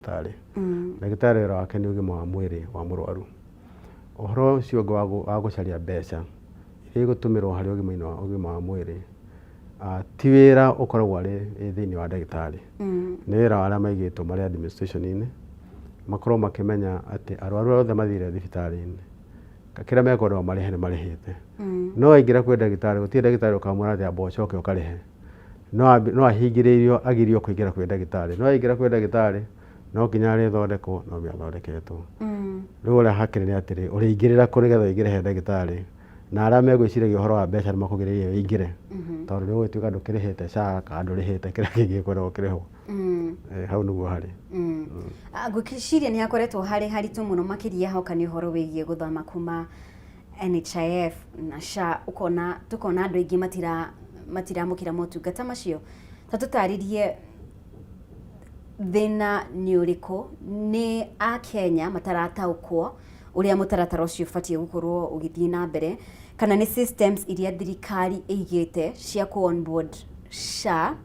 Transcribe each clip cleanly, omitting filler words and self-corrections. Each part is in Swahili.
tari ndagitari wake ni ugima wa mwiri wa murwaru ohoro ucio wa gucaria mbeca iria igutumirwo hari ugima wa mwiri ti wira ukoragwo ari thiini wa ndagitari ni wira wa aria maigitwo mari administration-ini makorwo makimenya ati arwaru othe mathire thibitari-ini kira mekorwo marihe ni marihite no aingira kwi ndagitari guti ndagitari ukamwira ati abo coke ukarihe no ahingiririo agirio kuingira kwi ndagitari no aingira kwi ndagitari no kinya ri thondeko no miathondeketwo riu ura hakiri ni atiri uriingirira kuri getha ingire he ndagitari na aria megwiciragia uhoro wa mbeca ni makugiririe wingire tondu ni gwituika ndukirihite SHA kana ndurihite kira kingi kwenda kirihwo hau niguo hari ngwiciria ni hakoretwo hari haritu muno makiria hoka ni uhoro wigie guthama kuma NHIF na SHA tukona andu aingi matiramukira motungata macio tatutaririe thina ni uriku ni a Kenya matarataukwo uria mutaratara ucio ubatie gukorwo ugithii na mbere kana ni systems iria thirikari eigite cia ku onboard SHA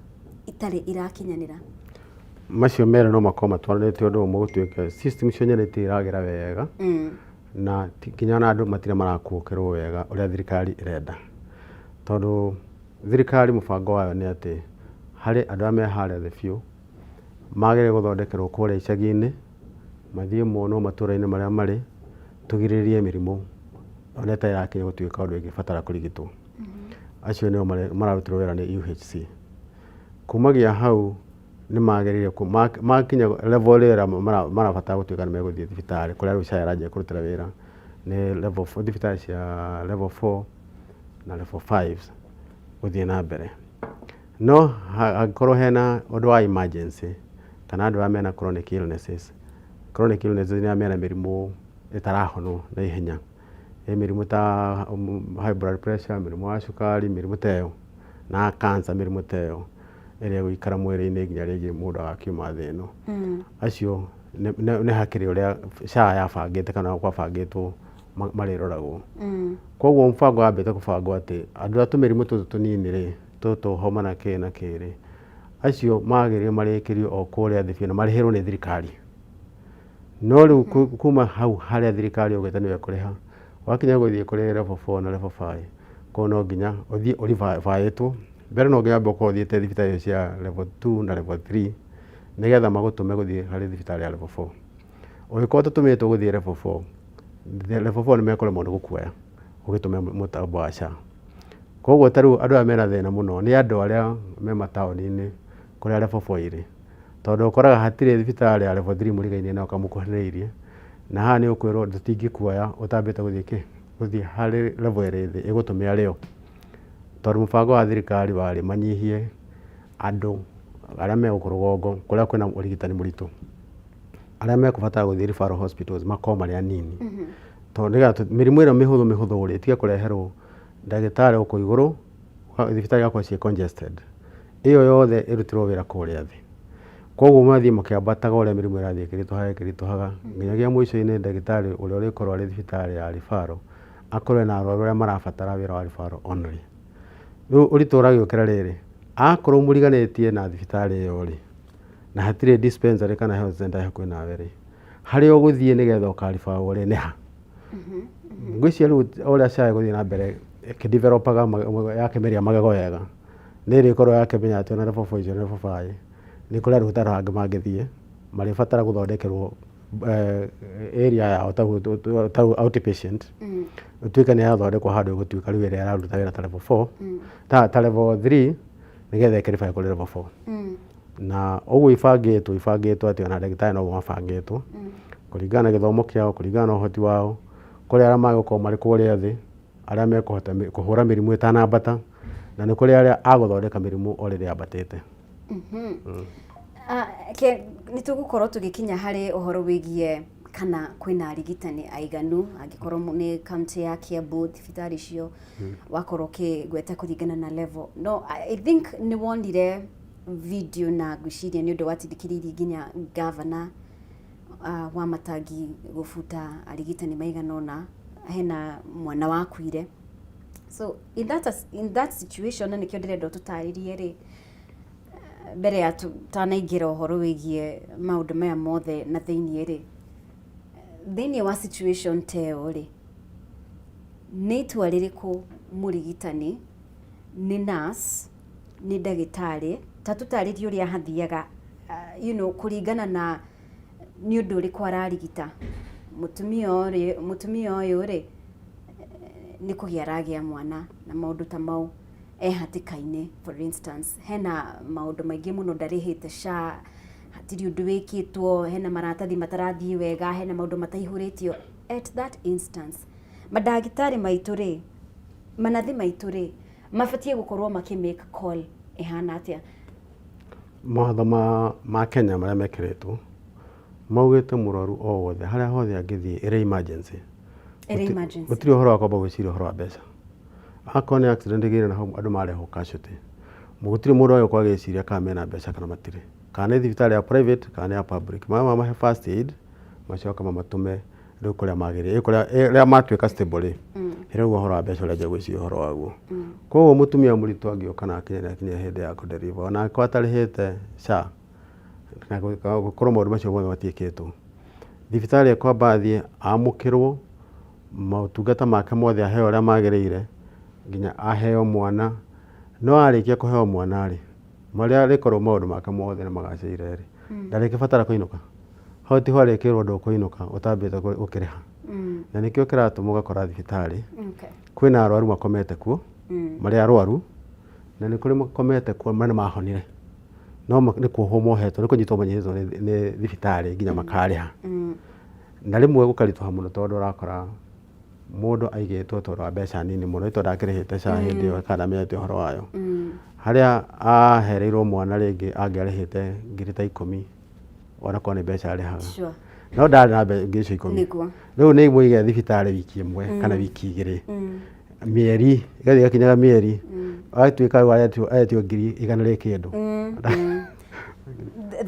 itari irakinyanira macio mera no makoma matwaranite undu umwe gutuika system cio nyerete iragira wega na kinya na andu matire marakuokirwo wega uria thirikari irenda tondu thirikari mubango wayo ni ati hari andu ame hare the few magire guthondekerwo kuria icagi-ini mathie mono matura-ini maria mari tugiririe mirimu oneta yake gutuika undu ingibatara kurigitwo acio ni mararutirwo wira ni UHC kumagia hau ni magirire makinya level ira marabatara gutuika ni meguthie thibitari kuria riu SHA irajia kurutira wira ni level 4 thibitari cia level 4 na level 5 guthie na mbere no hakorwo hena undu wa emergency kana andu amena chronic illnesses ni amena mirimu itarahono na ihenya mirimu ta high blood pressure mirimu wa cukari mirimu teo na cancer mirimu teo iria guikara mwiri-ini nginya ringi mundu agakiuma thino acio ni hakiri uria SHA yabangite kana kwabangitwo mariroragwo koguo mbango wambite kubangwo ati andu atumirimu tutu tunini ri tutu homa na kiri acio magirire marikirio o kuria thibina marihirwo ni thirikari no riu kuma hau haria thirikari ugete niwe kuriha wakinya guthie kuri level 4 na level 5 kono nginya uthie urivaitwo mbere no nginya boko thiete thibitari cia level 2 na level 3 nigetha magutume guthie hari thibitari ya level 4 ugikorwo tutumitwo guthie level 4 level 4 ni mekore mundu gukuoya ugitume mutambo wa SHA koguo taru andu amena thina muno ni andu aria me mataoni-ini kuria level 4 iri tondu ukoraga hatire thibitari ya level 3 murigaine na ukamukuhanireirie na haha ni ukwirwo tutingikuoya utambite guthie hari level iri thi igutumia rio tondu mubango wa thirikari wari manyihie andu aria me gukurugongo kuria kwina urigitani muritu aria me kubatara guthie referral hospitals makoma mari anini tondu mirimu ino mihuthu uri tiga kureherwo ndagitari uko iguru thibitari yakwa cie congested iyo yothe irutirwo wira kuria thi koguo mathie mukiambataga uria mirimu irathie kirituhaga nginyagia mwico-ini ndagitari uria urikorwo ari thibitari ya referral akorwe na arwaru aria marabatara wira wa referral only riu uritu uragiukira riri akorwo muriganitie na thibitari iyo ri na hatire dispensary kana health center hakuhi nawe ri hari uguthie nigetha ukaribaga uri niha ngwiciria riu uria SHA guthie na mbere kidevelopaga yakemeria magego wega niri korwo yakemenya ati ona level 4 icio level 5 ni kuria rutaro hangi mangithie maribatara guthondekerwo area yao ta outpatient utuika ni yathondekwo handu igutuika riu ira araruta wira ta level 4 ta level 3 nigetha ikiribaga kuri level 4 na uguo ibangitwo ati ona ndagitari no mabangitwo kuringana na githomo kiao kuringana na uhoti wao kuria aria magukorwo mari kuria thi aria mekuhota kuhura mirimu itanambata na ni kuri aria aguthondeka mirimu already ambatite ni tugukorwo tugikinya hari uhoro wigie kana kwina arigitani aiganu angikorwo ni county ya Kiambu thibitari cio wakorwo kigweta kuringana na level no I think ni wonire video na gwiciria ni undu watithikiririe nginya governor wa Matangi gufuta arigitani maiganona hena mwana wakuire so in that situation nikio ndirenda tutaririe ri mbere ya tanaingira uhoro wigie maundu maya mothe na thĩinĩ wa situation teo ri nĩ itua rĩrĩkũ mũrigitani nĩ nurse nĩ ndagĩtarĩ ta tũtarĩrie ũrĩa hathiaga kũringana na nĩ ũndũ ũrĩkũ ararigita mutumia ũyũ rĩ nĩ kũgĩa aragĩa mwana na maũndũ ta mau hatĩka-inĩ for instance hena maũndũ maingĩ mũno ndarĩhĩte SHA hatirĩ ũndũ wĩkĩtwo hena maratathi matarathiĩ wega hena maũndũ mataihũrĩtio at that instance mandagĩtarĩ maitũ rĩ manathi maitũ rĩ mabatiĩ gũkorwo make call ihana atĩa mawatho ma Kenya marĩa mekĩrĩtwo maugĩte mũrwaru o wothe harĩa hothe angĩthiĩ ĩrĩ emergency gũtirĩ ũhoro wa kwamba gwĩciria ũhoro wa mbeca akorwo nĩ accident ĩgĩire na hau andũ marehwo casualty gũtirĩ mũndũ agĩũka agĩciria kana mena mbeca kana matirĩ kana nĩ thibitarĩ ya private kana ya public mahe first aid macoka mamatũme rĩu kũrĩa magĩrĩire kũrĩa matuĩka stable rĩ rĩu ũhoro wa mbeca ũrĩa gwĩciria ũhoro waguo koguo mũtumia mũritũ angĩũka na akinya hĩndĩ ya kũdeliver ona akorwo atarĩhĩte SHA na gũkorwo maũndũ macio mothe matiĩkĩtwo thibitarĩ ekwamba athiĩ amũkĩrwo maũtungata make mothe aheo ũrĩa magĩrĩire nginya aheo mwana no arĩkia kũheo mwana rĩ marĩa rĩkorwo maũndũ make mothe nĩ magacĩire rĩ ndarĩkĩbatara kũinũka hau tiho arĩkĩrwo ndũkũinũka ũtambĩte gũkĩrĩha na nĩkĩo kĩratũma ũgakora thibitarĩ kwĩna arwaru makomete kuo marĩ arwaru na nĩ kũrĩ makomete kuo marĩa mahonire no nĩ kuohwo mohetwo nĩ kũnyitwo manyitwo nĩ thibitarĩ nginya makarĩha na rĩmwe gũkaritũha mũno tondũ ũrakora mũndũ aigĩtwo tondũ wa mbeca nini mũno tondũ ndakĩrĩhĩte SHA hĩndĩ ĩyo kana amenyete ũhoro wayo harĩa ahereirwo mwana rĩngĩ angĩarĩhĩte ngiri ta 10 onakorwo nĩ mbeca arĩhaga no ndarĩ na ngiri icio 10 rĩu nĩ mũige thibitarĩ wiki ĩmwe kana wiki igĩrĩ mĩeri igathiĩ gakinyaga mĩeri agatuĩka rĩu aretio ngiri 100 rĩ kĩndũ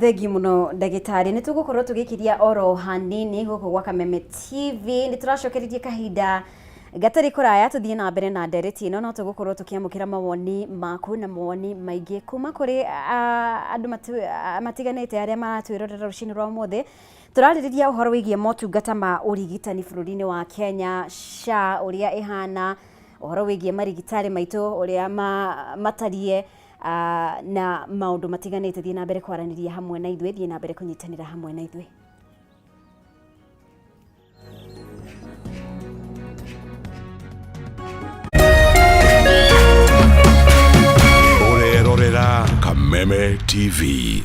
thengi muno ndagĩtarĩ nĩ tũgũkorwo tũgĩkiria oro hanini gũkũ gwa Kameme TV nĩ tũracokereria kahinda gatarĩ kũraya tũthiĩ na mbere na ndereti ĩno no tũgũkorwo tũkĩamũkĩra mawoni maku na mawoni maingĩ kuma kũrĩ andũ matiganĩte arĩa maratwĩrorera rũcinĩ rwa ũmũthĩ tũrarĩrĩria ũhoro wĩgiĩ motungata ma ũrigitani bũrũri-inĩ wa Kenya SHA ũrĩa ĩhana ũhoro wĩgiĩ marigitari maitũ ũrĩa matariĩ na maũndũ matiganĩte thiĩ na mbere kwaranĩria hamwe na ithuĩ thiĩ na mbere kũnyitanĩra hamwe na ithuĩ Urerorera Kameme TV.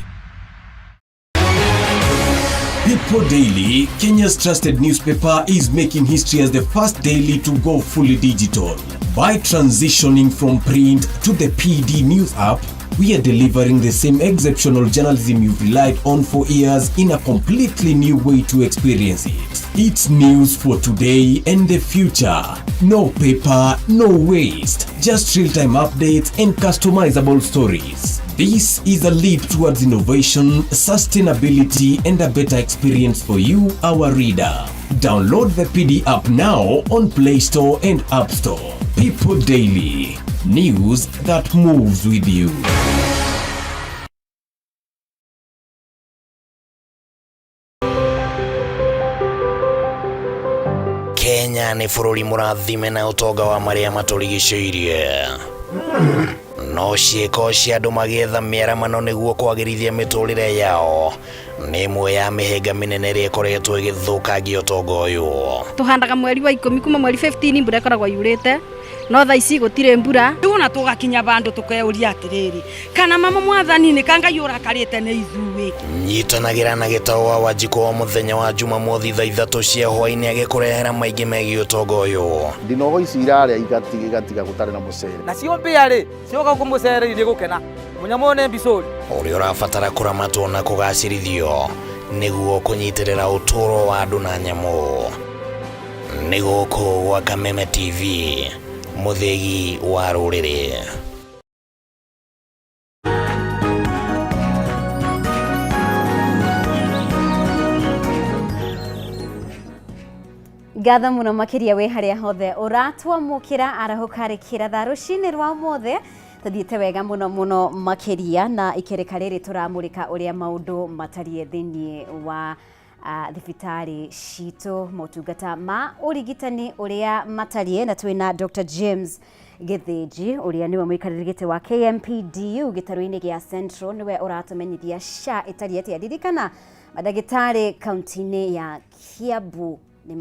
People Daily, Kenya's trusted newspaper, is making history as the first daily to go fully digital. By transitioning from print to the PD News app, we are delivering the same exceptional journalism you've relied on for years in a completely new way to experience it. It's news for today and the future. No paper, no waste. Just real-time updates and customizable stories. This is a leap towards innovation, sustainability, and a better experience for you, our reader. Download the PD app now on Play Store and App Store. People Daily. News that moves with you. Kenya nĩ bũrũri mũrathime na ũtonga wa marĩa matũrigicĩirie. No ciĩko cia andũ magĩetha mĩaramano nĩguo kwagĩrithia mĩtũrĩre yao nĩ ĩmwe ya mĩhĩnga mĩnene ĩrĩa ĩkoretwo ĩgĩthũkangia ũtonga ũyũ. Tũhandaga mweri wa 10 kuma mweri 15 mbura ĩkoragwo yurĩte no thaa ici gũtirĩ mbura rĩu na tũgakinya bandũ tũkeuria atĩrĩrĩ kana mama mwathani nĩ kangai ũrakarĩte nĩ ithuĩ. Nyitanagĩra na Gĩtaũ wa Wanjikũ wa mũthenya wa Jumamothi thaa 3 cia hwaĩ-inĩ agĩkũrehera maingĩ megiĩ ũtonga ũyũ. Ndinogo ici irarĩa igatiga gũtarĩ na mũcere nacio mbĩa rĩ cioka kũmũcere irĩ gũkena mũnyamũ nĩ mbicũri ũrĩa ũrabatara kũramatwo na kũgacĩrithio nĩguo kũnyitĩrĩra ũtũũro wa andũ na nyamũ. Nĩ gũkũ gwa Kameme TV, mũthegi wa rũrĩrĩ. ngatha muno makiria we haria hothe uratwamukira arahũkarĩkĩra thaa rũcinĩ rwa ũmũthĩ tuthiite wega muno makiria na ikereka riri turamurika uria maundu matarie thiini wa thibitari citu motungata ma urigitani uria matarie na twina Dr. James Githinji uria niwe muikariri giti wa KMPDU gitaru-ini gia Central niwe uratumenyithia SHA itari atia ririkana madagitari kaunti-ini ya Kiambu ni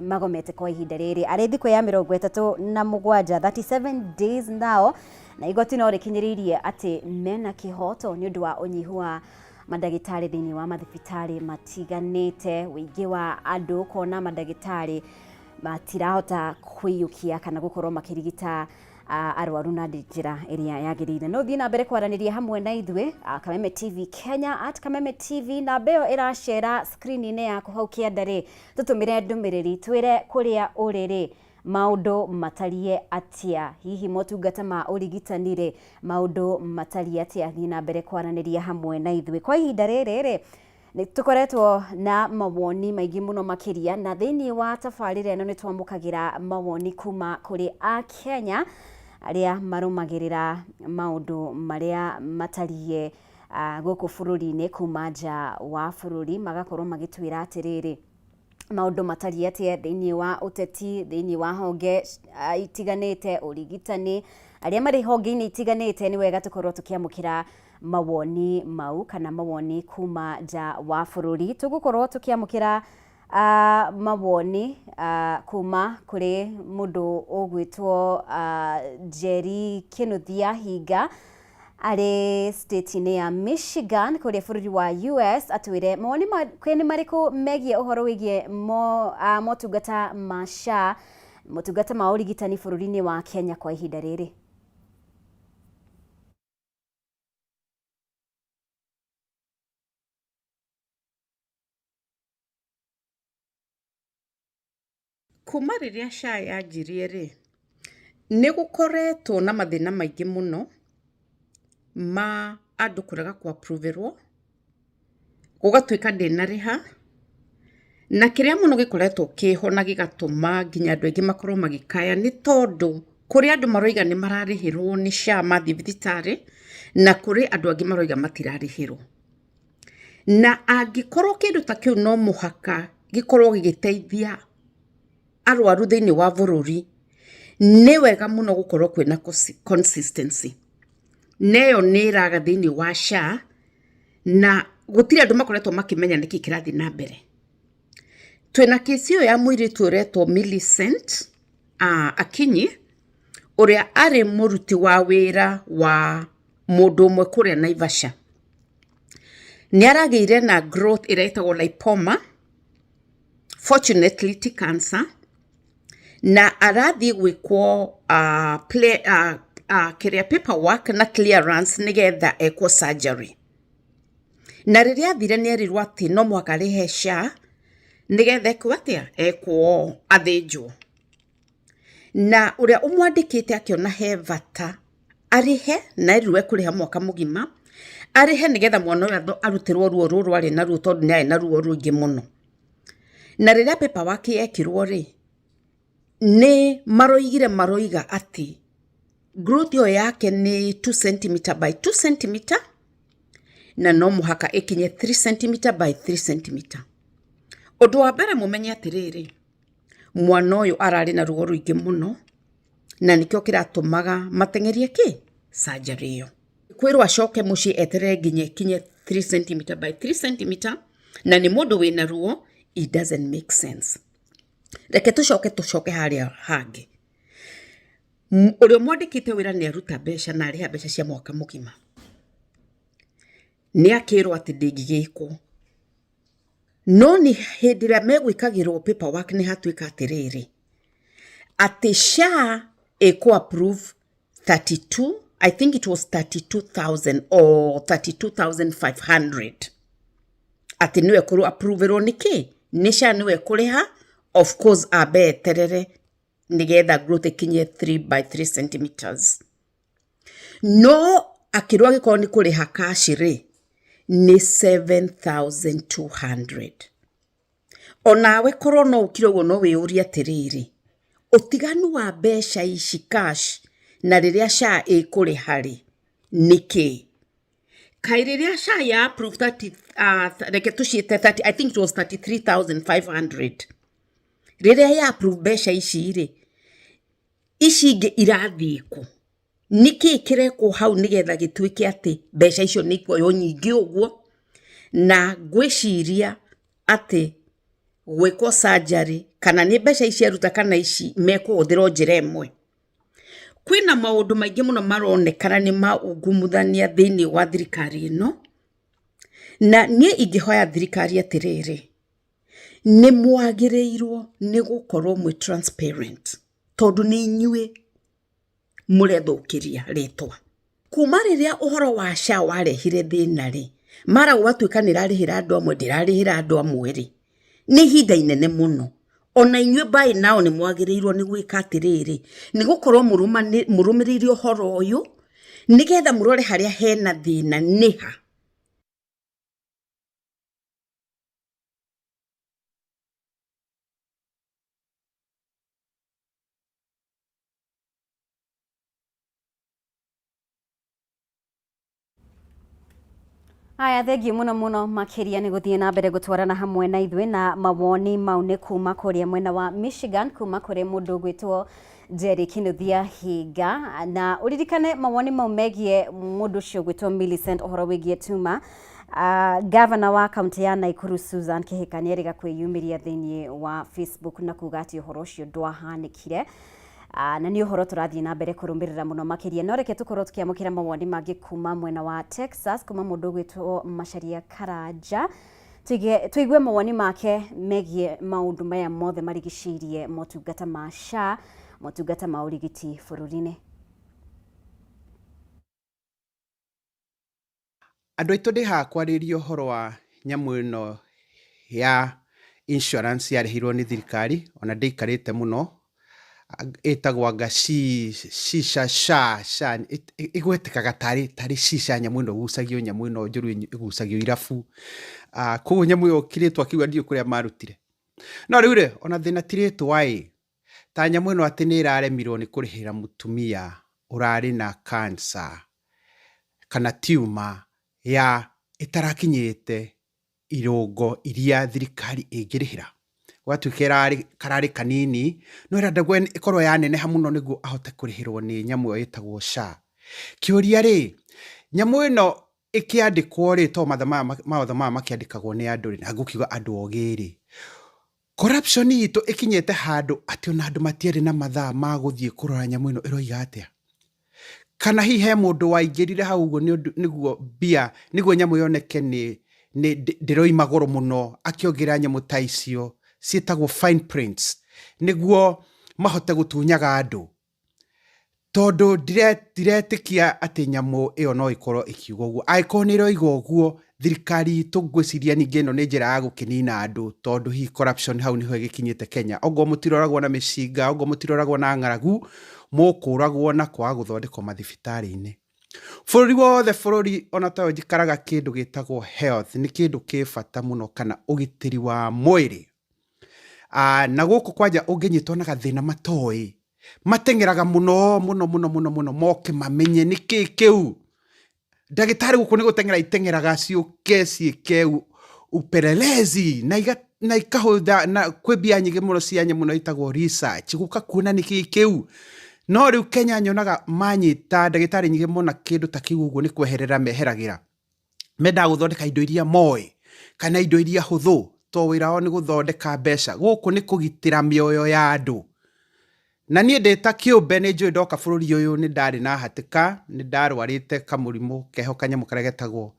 magomete kwa ihinda riri ari thiku ya 37 37 days now na igoti no rikinyiririe ati mena kihoto ni undu wa unyihu wa madagitari thini wa mathibitari matiganite wingi wa andu kona madagitari matirahota kwiyukia kana gukorwo makirigita arwaru na njira iria yagirire no thina mbere kwaraniria hamwe na ithwe Kameme TV Kenya @Kameme TV na beo irashare screen ine yaku hau kiandari tutumire ndumiriri twire kuria uriri maundu matarie atia hihi motungata ma urigitanire maundu matarie atia thina mbere kwaraniria hamwe na ithwe kwa ihinda riri ni tukoretwo na mawoni maingi muno makiria na thini wa tafarire no ni twamukagira mawoni kuma kuri a Kenya aria marumagirira maundu maria matarie guku bururi-ini kuma nja wa bururi magakorwo magitwira atiriri maundu matarie atia thini wa uteti thini wa honge itiganite urigitani aria mari honge-ini itiganite ni wega tukorwo tukiamukira mawoni mau kana mawoni kuma nja wa bururi tugukorwo tukiamukira mawoni kuma kuri mundu ugwitwo Jerry Kinuthia Higa ari state-ini ya Michigan kuri bururi wa US atwire mawoni kweni mariku megie uhoro wigie motungata ma SHA motungata ma urigitani bururi-ini wa Kenya kwa ihinda riri. Kuma riria SHA yanjirie ri ni gukoretwo na mathina maingi muno ma andu kuraga ku approverwo gugatwika ndinariha na kiria muno gikoretwo kiho na gigatuma nginya andu aingi makorwo magikaya ni tondu kuri andu maroiga ni mararihirwo ni SHA mathibitari na kuri andu angi maroiga matirarihirwo na angikorwo kindu ta kiu no muhaka gikorwo gigiteithia arwaru thini wa bururi ni wega muno gukorwo kwina consistency neyo ni raga thini wa SHA na gutire andu makoretwo makimenya niki kirathi na mbere twina kesi yo ya muiritu uretwo Millicent Akinyi uria ari muruti wa wira wa mundu umwe kuria Naivasha ni arageire na growth iretagwo lipoma fortunately ti cancer na arathi gwikwo kiria paperwork na clearance nigetha ekwo surgery na riria athire ni erirwo ati no mwaka rihe SHA nigetha ekwo atia ekwo athinjwo na uria umwandikite akiona he vata arihe na erirwe kuriha mwaka mugima arihe nigetha mwana uyu arutirwo ruo ruru ari na ruo tondu ni ari na ruo ruingi muno na riria paperwork yekirwo ri ni maroiga ati growth yo yake ni 2 cm by 2 cm na no muhaka ikinye 3 cm by 3 cm undu wa mbere mumenye atiriri mwana uyu arari na ruo ruingi muno na nikyo kiratumaga matengerie ki surgery yo kwirwa acoke mucii eterere nginye kinye 3 cm by 3 cm na ni mundu wina ruo it doesn't make sense reke tucoke haria hangi uria mwandikite wira ni aruta besha na ariha besha cia mwaka mugima ni akirwo ati ndingigikwo no ni hindira megwikagirwo paperwork ni hatwika atiriri ati SHA eko approve 32 I think it was 32,000 or 32,500 ati niwe kuru approverwo niki ni SHA niwe kuriha of course abe terere nigetha growth ikinye 3 by 3 cm no akirwa giko ni kuriha kashire ni 7,200 onawe korwo no ukirwo no wiuria tiriri utiganu wa besha ici cash na riria SHA ikuri hari niki kai riria SHA ya approve 30 reke tuciite 30 I think it was 33,500 riria ya approve besha ici inge irathiku niki kireko hau nigetha gituike ati besha icio ni ikuoyo nyingi uguo na gwiciria ati gwiko surgery kana ni besha ici aruta kana ici mekuhuthira njira imwe. Kwina maundu maingi muno maronekana ni maungumuthania thiini wa thirikari ino na nie ingihoya thirikari atiriri ni mwagireirwo ni gukorwo mwe transparent tondu ni inyue murethukiria ritwa kuma riria uhoro wa SHA warehire thina mara gwatuika nirarihira andu amwe ndirarihira andu amwe ni hinda inene muno ona inyue by now ni mwagireirwo ni gwika atiriri ni gukorwo murumiriri uhoro uyu nigetha murore haria hena thina niha. Aya thengiũ mũno makĩria nĩ gũthiĩ na mbere gũtwarana hamwe na ithuĩ na mawoni mau nĩ kuma kũrĩa mwena wa Michigan kuma kũrĩ mũndũ gwĩtwo Jerry Kinuthia Hinga na ũririkane mawoni mau megiĩ mũndũ ũcio gwĩtwo Millicent ũhoro wĩgiĩ tuma. Governor wa kaunti ya Nakuru Susan Kihika nĩ erĩga kwĩyumĩria thĩinĩ wa Facebook na kuga atĩ ũhoro ũcio ndwahanĩkire. Na nĩ ũhoro tũrathiĩ na mbere kũrũmĩrĩra mũno makĩria no reke tũkorwo tũkĩamũkĩra mawoni mangĩ kuma mwena wa Texas kuma mũndũ gwĩtwo Macharia Karanja tuigue mawoni make megiĩ maũndũ maya mothe marigicĩirie motungata ma SHA motungata ma ũrigiti bũrũri-inĩ. Andũ aitũ ndĩ haha kwarĩria ũhoro wa nyamũ ĩno ya insurance yarĩhirwo nĩ thirikari ona ndĩikarĩte mũno etagwo anga SHA igwetĩkaga tarĩ SHA nyamũ ĩno gucagio nyamũ ĩno njũru igucagio irabu koguo nyamũ ĩyo kĩrĩtwa kiuga ndiũ kũrĩa marutire no rĩu ona thĩna tirĩtwa ta nyamũ ĩno atĩ nĩ ĩraremirwo nĩ kũrĩhĩra mũtumia ũrarĩ na cancer kana tumor ya ĩtarakinyĩte irũngo iria thirikari ĩngĩrĩhĩra gwatuĩka kararĩ kanini no ĩrenda ĩkorwo yaneneha mũno nĩguo ahote kũrĩhĩrwo nĩ nyamũ ĩyo ĩtagwo SHA. Kĩũria nyamũ ĩno ĩkĩandĩkwo to mawatho maya makĩandĩkagwo nĩ andũ na gũkiuga andũ ogĩ corruption itũ ĩkinyĩte handũ atĩ ona andũ matiarĩ na mathaa ma gũthiĩ kũrora nyamũ ĩno ĩroiga atĩa kana hihi he mũndũ waingĩrire hau ũguo nĩguo nyamũ yoneke nĩ ndĩroima goro mũno akĩongerera nyamũ ta icio ciĩtagwo fine prints nĩguo mahote gũtunyaga andũ tondu ndiretĩkia atĩ nyamũ ĩyo no ĩkorwo ĩkiuga ũguo angĩkorwo nĩ ĩroiga ũguo thirikari itũ ngwĩciria ningĩ ĩno nĩ njĩra ya gũkĩnina andũ tondu hihi corruption hau nĩho ĩgĩkinyĩte Kenya ogo mũtiroragwo na mĩcinga ogo mũtiroragwo na ng'aragu mũkũragwo na kwaga gũthondekwo mathibitarĩ-inĩ bũrũri ona tayo njikaraga kĩndũ gĩtagwo health nĩ kĩndũ kĩ bata mũno kana ũgitĩri wa mwĩrĩ na gũkũ kwanja ũngĩnyitwo na gathĩna matoĩ matengeraga mũno moke mamenye nĩkĩ kĩu ndagĩtarĩ gũkũ nĩ gũtengera itengeraga ciũke upelelezi na ikahũtha na kwĩ mbia nyingĩ mũno cia nyamũ no itagwo research gũka kuona nĩkĩ kĩu no rĩu Kenya nyonaga manyita ndagĩtarĩ nyingĩ mona kĩndũ ta kĩu ũguo nĩ kweherera meheragĩra menda gũthondeka indo iria moĩ kana indo iria hũthũ to wĩra wao nĩ gũthondeka mbeca gũkũ nĩ kũgitĩra mĩoyo ya andũ na niĩ ndĩta kĩũmbe nĩ njũĩ ndoka bũrũri ũyũ nĩ ndarĩ na hatĩka nĩ ndarwarĩte kamũrimũ keho kanyamũ karĩa getagwo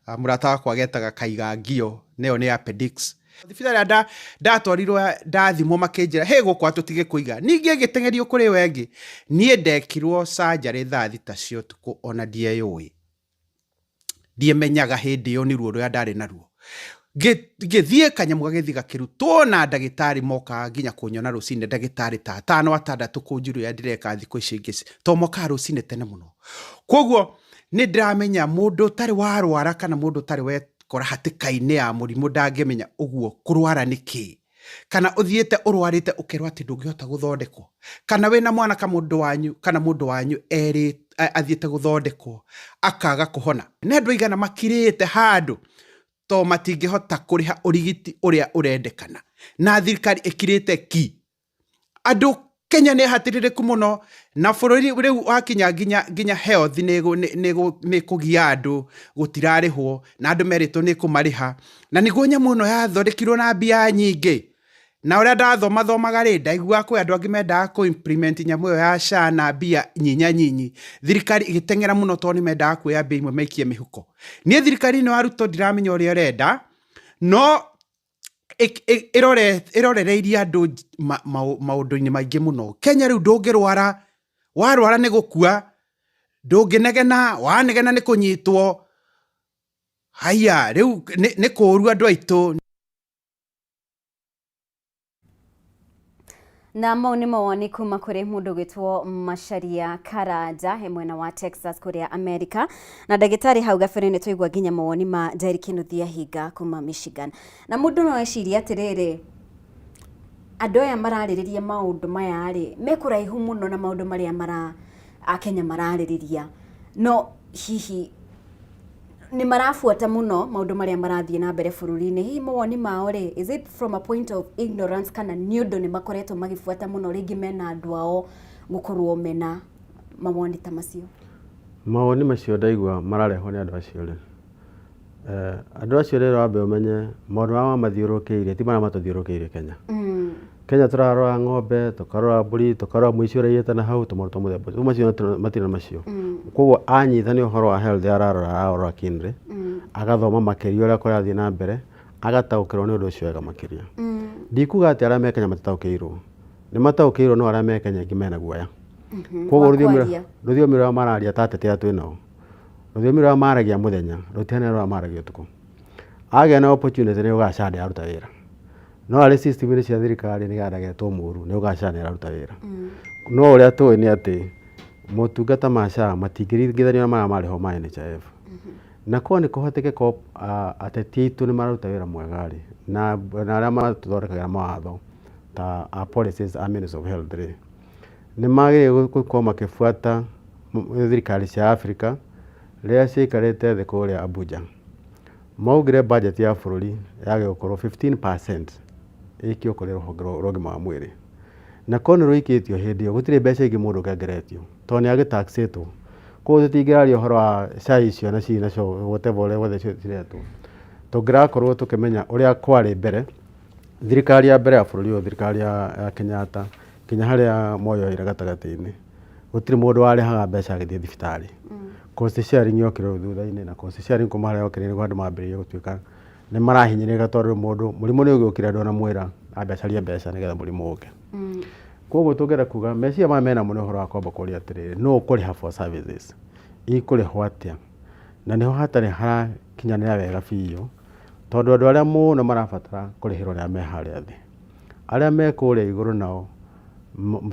mũrata wakwa getaga kaigangio nĩyo nĩ appendix thibitarĩ ndatwarirwo ndathimwo makĩnjĩra hĩ gũkũ atũtige kũiga ningĩ gĩtengerio kũrĩ wengi niĩ ndekirwo surgery thaa thita cia ũtukũ ona ndieyũĩ ndiamenyaga hĩndĩ ĩyo nĩ ruo rũrĩa ndarĩ naruo gĩthiĩ kanyamũ gagĩthi gakĩrutwo na ndagĩtarĩ moka nginya kũnyona rũcinĩ ndagĩtarĩ ta 5-6 kũnjuru ya ndireka thikũ ici ingĩ to moka rũcinĩ tene mũno koguo nĩ ndiramenya mũndũ tarĩ warwara kana mũndũ tarĩ wekora hatĩka-inĩ ya mũrimũ ndangĩmenya ũguo kũrwara nĩkĩ kana uthiete urwarite ukerwa ati ndungihota guthondekwo, kana wina mwana ka mundu wanyu kana mundu wanyu athiete guthondekwo akaga kuhona, ne andu igana makirite handu to matingihota kuriha urigiti uria urendekana, na thirikari ikirite ki andu Kenya ne hatiririku muno, na bururi riu wakinya ginya health ne kugia andu gutirarihwo, na andu merito ne kumariha, na niguo nyamu no yathondekirwo na mbia nyingi, na uria ndathomaga ri ndaigua kwi andu angi mendaga ku implement nyamu yo ya SHA na mbia nyinyi, thirikari igitengera muno to ni mendaga kuya mbia imwe maikie mihuko. Nie thirikari no aruto ndiramenya uria urenda, no irorereirie andu maundu-ini maingi muno. Kenya riu ndungirwara, warwara ni gukua, ndunginegena, wanegena ni kunyitwo. Haya riu ni kuru andu aitu. Na mau nĩ mawoni kuma kũrĩ mũndũ gwĩtwo Macharia Karanja he mwena wa Texas kũrĩa America, na ndagĩtarĩ hau gabere nĩ twaigua nginya mawoni ma Jerry Kinuthia Hinga kuma Michigan. Na mũndũ no eciria atĩrĩrĩ, andũ aya mararĩrĩria maũndũ maya rĩ mekũraihu mũno na maũndũ marĩa Akenya mararĩrĩria, no hihi ni marafuata muno maundu maria marathiĩ na mbere bũrũri-inĩ? Hihi mawoni mao rĩ, is it from a point of ignorance kana nĩ ũndũ nĩ makoretwo magifuata muno rĩngĩ mena andũ ao gũkorwo mena mawoni ta macio? Mawoni macio ndaigua mararehwo nĩ andũ acio rĩ, andũ acio rĩ wambe ũmenye maũndũ maya mathiũrũrũkĩirie ti marĩa matũthiũrũrũkĩirie Kenya. Kenya turarora ng'ombe, tukarora mbũri, tukarora mũici ũraiyĩte na hau tũmaũndũ mũthemba ũcio. Macio matirĩ macio. Koguo anyitha ũhoro wa health ararora kinri, agathoma makĩria ũrĩa kũrathiĩ na mbere, agataũkĩrwo nĩ ũndũ ũcio wega makĩria. Ndikuga atĩ arĩa me Kenya matataũkĩirwo, nĩ mataũkĩirwo no arĩa me Kenya aingĩ mena guoya. Koguo rũthiomi rũrĩa mararia ta ateti aya twĩnao, rũthiomi rũrĩa maragia mũthenya rũtihaana rũrĩa maragia ũtukũ. Agĩa na opportunity nĩ ũgacande aruta wĩra. No arĩ system cia thirikari nĩ gadagetwo mũru nĩ ũgacane aruta wĩra. No ũrĩa tũĩ nĩ atĩ motungata ma SHA matingĩringithanio na marĩa marĩho ma NHIF. Na ko nĩ kũhoteke ko ateti aitũ nĩ maruta wĩra mwega rĩ, na arĩa matũthondekagĩra mawatho ta policies a Ministry of Health rĩ, nĩ magĩrĩire gũkorwo makĩbuata thirikari cia Africa rĩrĩa ciikarĩte thĩ kũrĩa Abuja. Maugire budget ya bũrũri yage gũkorwo 15% ikio kũrĩ rũhonge rwa ũgima wa mwĩrĩ, na ko nĩ rũikĩtio hĩndĩ ĩyo gũtirĩ mbeca ingĩ mũndũ ũngĩongeretio to nĩ agĩtaxĩtwo. Koguo tũtingĩraria ũhoro wa SHA icio na ciĩ nacio whatever ũrĩa wothe ciretwo, tũngĩrakorwo tũkĩmenya ũrĩa kwarĩ mbere. Thirikari ya mbere ya bũrũri ũyũ, thirikari ya Kenyatta, kinya harĩa Moi oire gatagatĩ-inĩ, gũtirĩ mũndũ warĩhaga mbeca agĩthiĩ thibitarĩ. Cost sharing yokire thutha-inĩ, na cost sharing kuma harĩa yokire nĩguo andũ mambĩrĩrie gũtuĩka nĩ marahinyĩrĩrĩka tondũ mũndũ mũrimũ nĩ ũgĩũkire andũ anamwĩra ambe acarie mbeca nĩgetha mũrimũ ũke. Koguo tũngĩenda kuga meciria maya mena mũno ũhoro wa kwamba kũria atĩrĩrĩ, no ũkũrĩha for services ikũrĩhwo atĩa, na nĩho hatarĩ harakinyanĩra wega biũ, tondũ andũ arĩa mũno marabatara kũrĩhĩrwo nĩ arĩa me harĩa thĩ. Arĩa me kũrĩa igũrũ nao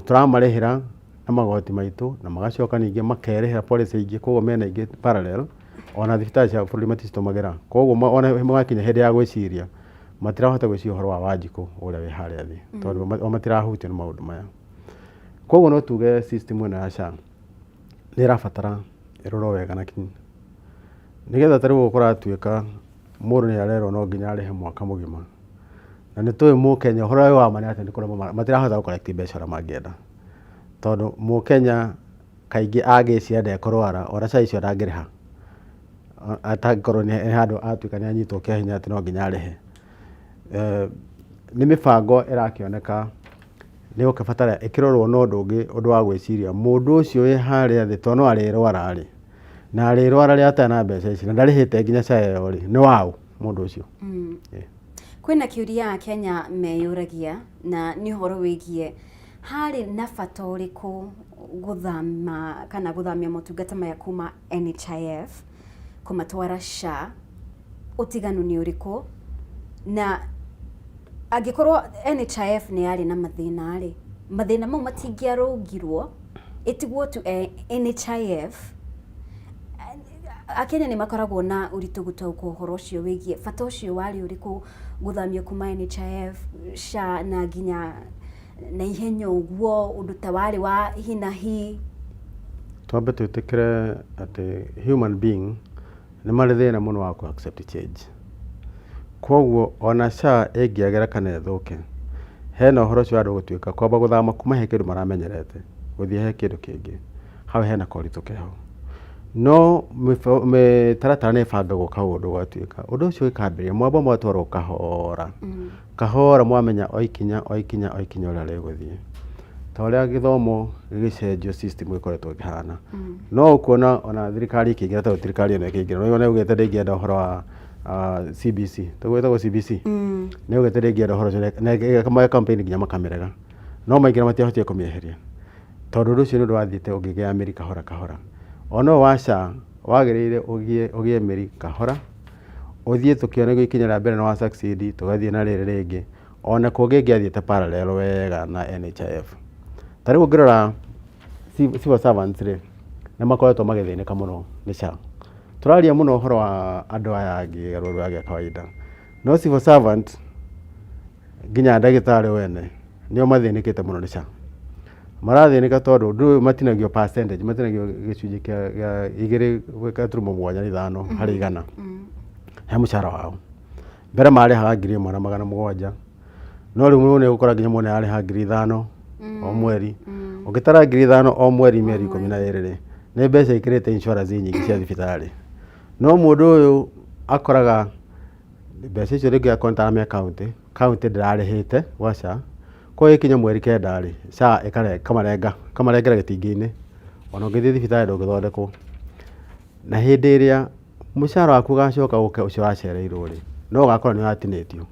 tũramarĩhĩra na magoti maitũ na magacoka ningĩ makerĩhĩra policy ingĩ, koguo mena ingĩ parallel ona thibitarĩ cia bũrũri maticitũmagĩra. Koguo ona magakinya hĩndĩ ya gwĩciria matirahota gwĩciria ũhoro wa Wanjikũ ũrĩa wĩ harĩa thĩ, tondũ matirahutio nĩ maũndũ maya. Koguo no tuge system ĩno ya SHA nĩ ĩrabatara ĩrorwo wega na kinyi, nĩgetha tarĩu kũratuĩka mũndũ nĩ arerwo no nginya arĩhe mwaka mũgima, na nĩ tũĩ Mũkenya ũhoro ũyũ wa mani atĩ nĩ kũrĩa matirahota gũcollect mbeca ũrĩa mangĩenda, tondũ Mũkenya kaingĩ agĩciria ndekũrwara ona SHA icio ndangĩrĩha atangĩkorwo nĩ handũ atuĩka nĩ anyitwo kĩa hinya atĩ no nginya arĩhe. Nĩ mĩbango ĩrakĩoneka nĩ gũkĩbatara ĩkĩrorwo na ũndũ ũngĩ, ũndũ wa gwĩciria mũndũ ũcio wĩ harĩa thĩ tondũ no arĩrwara rĩ, na arĩrwara rĩrĩa atarĩ na mbeca ici na ndarĩhĩte nginya SHA ĩyo rĩ, nĩ waũ mũndũ ũcio? Kwĩna kĩũria Kenya meyũragia na nĩ ũhoro wĩgiĩ harĩ na bata ũrĩkũ gũthama kana gũthamia motungata maya kuma NHIF kũmatwara SHA, ũtiganu nĩ ũrĩkũ? Na angĩkorwo NHIF nĩ yarĩ na mathĩna rĩ, mathĩna mau matingĩarũngirwo ĩtigwo tu NHIF Akenya nĩ makoragwo na ũritũ gũtaũkwo ũhoro ũcio wĩgiĩ bata ũcio warĩ ũrĩkũ gũthamio kuma NHIF SHA na nginya na ihenya ũguo ũndũ ta warĩ wa hi na hi. Twambe twĩtĩkĩre atĩ human being nĩ marĩ thĩna mũno wa accept change. Kwoguo ona SHA ĩngĩagera kana ĩthũke, hena ũhoro ũcio andũ gũtuĩka kwamba gũthama kuma he kĩndũ maramenyerete gũthiĩ he kĩndũ kĩngĩ, hau hena koritũ keho. No mĩtaratara nĩ ĩbangagwo kaũndũ gwatuĩka ũndũ ũcio ũkambĩrĩria mwamba mwatwarwo kahora kahora mwamenya oikinya ũrĩa rĩgũthiĩ. Ta ũrĩa gĩthomo gĩgĩcenjio system ĩkoretwo ĩkĩhana. No ũkuona ona thirikari ĩkĩingĩra ta thirikari ĩno ĩkĩingĩra no yone ugĩte ndĩngĩenda ũhoro wa CBC tũgwĩtagwo CBC nĩ ugĩte ndĩngĩenda ũhoro ũcio na ĩkamaya campaign nginya makamerega no maingĩra matiahotire kũmĩeheria tondũ ũndũ ũcio nĩ ũndũ wathiĩte ũngĩgĩa mĩri kahora kahora. Ona wa SHA wagĩrĩire ũgĩe mĩri kahora ũthiĩ tũkĩone ikinya rĩa mbere na wa succeed tũgathiĩ na rĩrĩ rĩngĩ ona kũngĩ ngĩathiĩte parallel wega na NHIF. Ta rĩu ũngĩrora civil servants rĩ nĩ makoretwo magĩthĩnĩka mũno nĩ SHA. Tũraria mũno ũhoro wa andũ aya angĩ arũaru aya kawaida no civil servant nginya ndagĩtarĩ wene nĩo mathĩnĩkĩte mũno nĩ SHA. Marathĩnĩka tondũ ndũ matinagio percentage matinagio gĩcunjĩ kĩa 2.75 harĩ igana he mũcara wao. Mbere marĩhaga 1,700 no rĩu nĩ gũkora nginya mũndũ arĩha 5,000 o mweri. Ũngĩtara 5,000 o mweri mĩeri 12 rĩ nĩ mbeca ikĩrĩte insurance nyingĩ cia thibitarĩ. No mũndũ ũyũ akoraga mbeca icio rĩngĩ akontara kaunti ndĩrarĩhĩte gwa SHA kwa ikinya mweri kenda rĩ SHA kamarengera gĩtingĩ-inĩ ona ũngĩthiĩ thibitarĩ ndũngĩthondekwo. Na hĩndĩ ĩrĩa mũcara waku ũgacoka ũke ũcio ũracereirwo rĩ no ũgakora nĩ ũratinĩtio.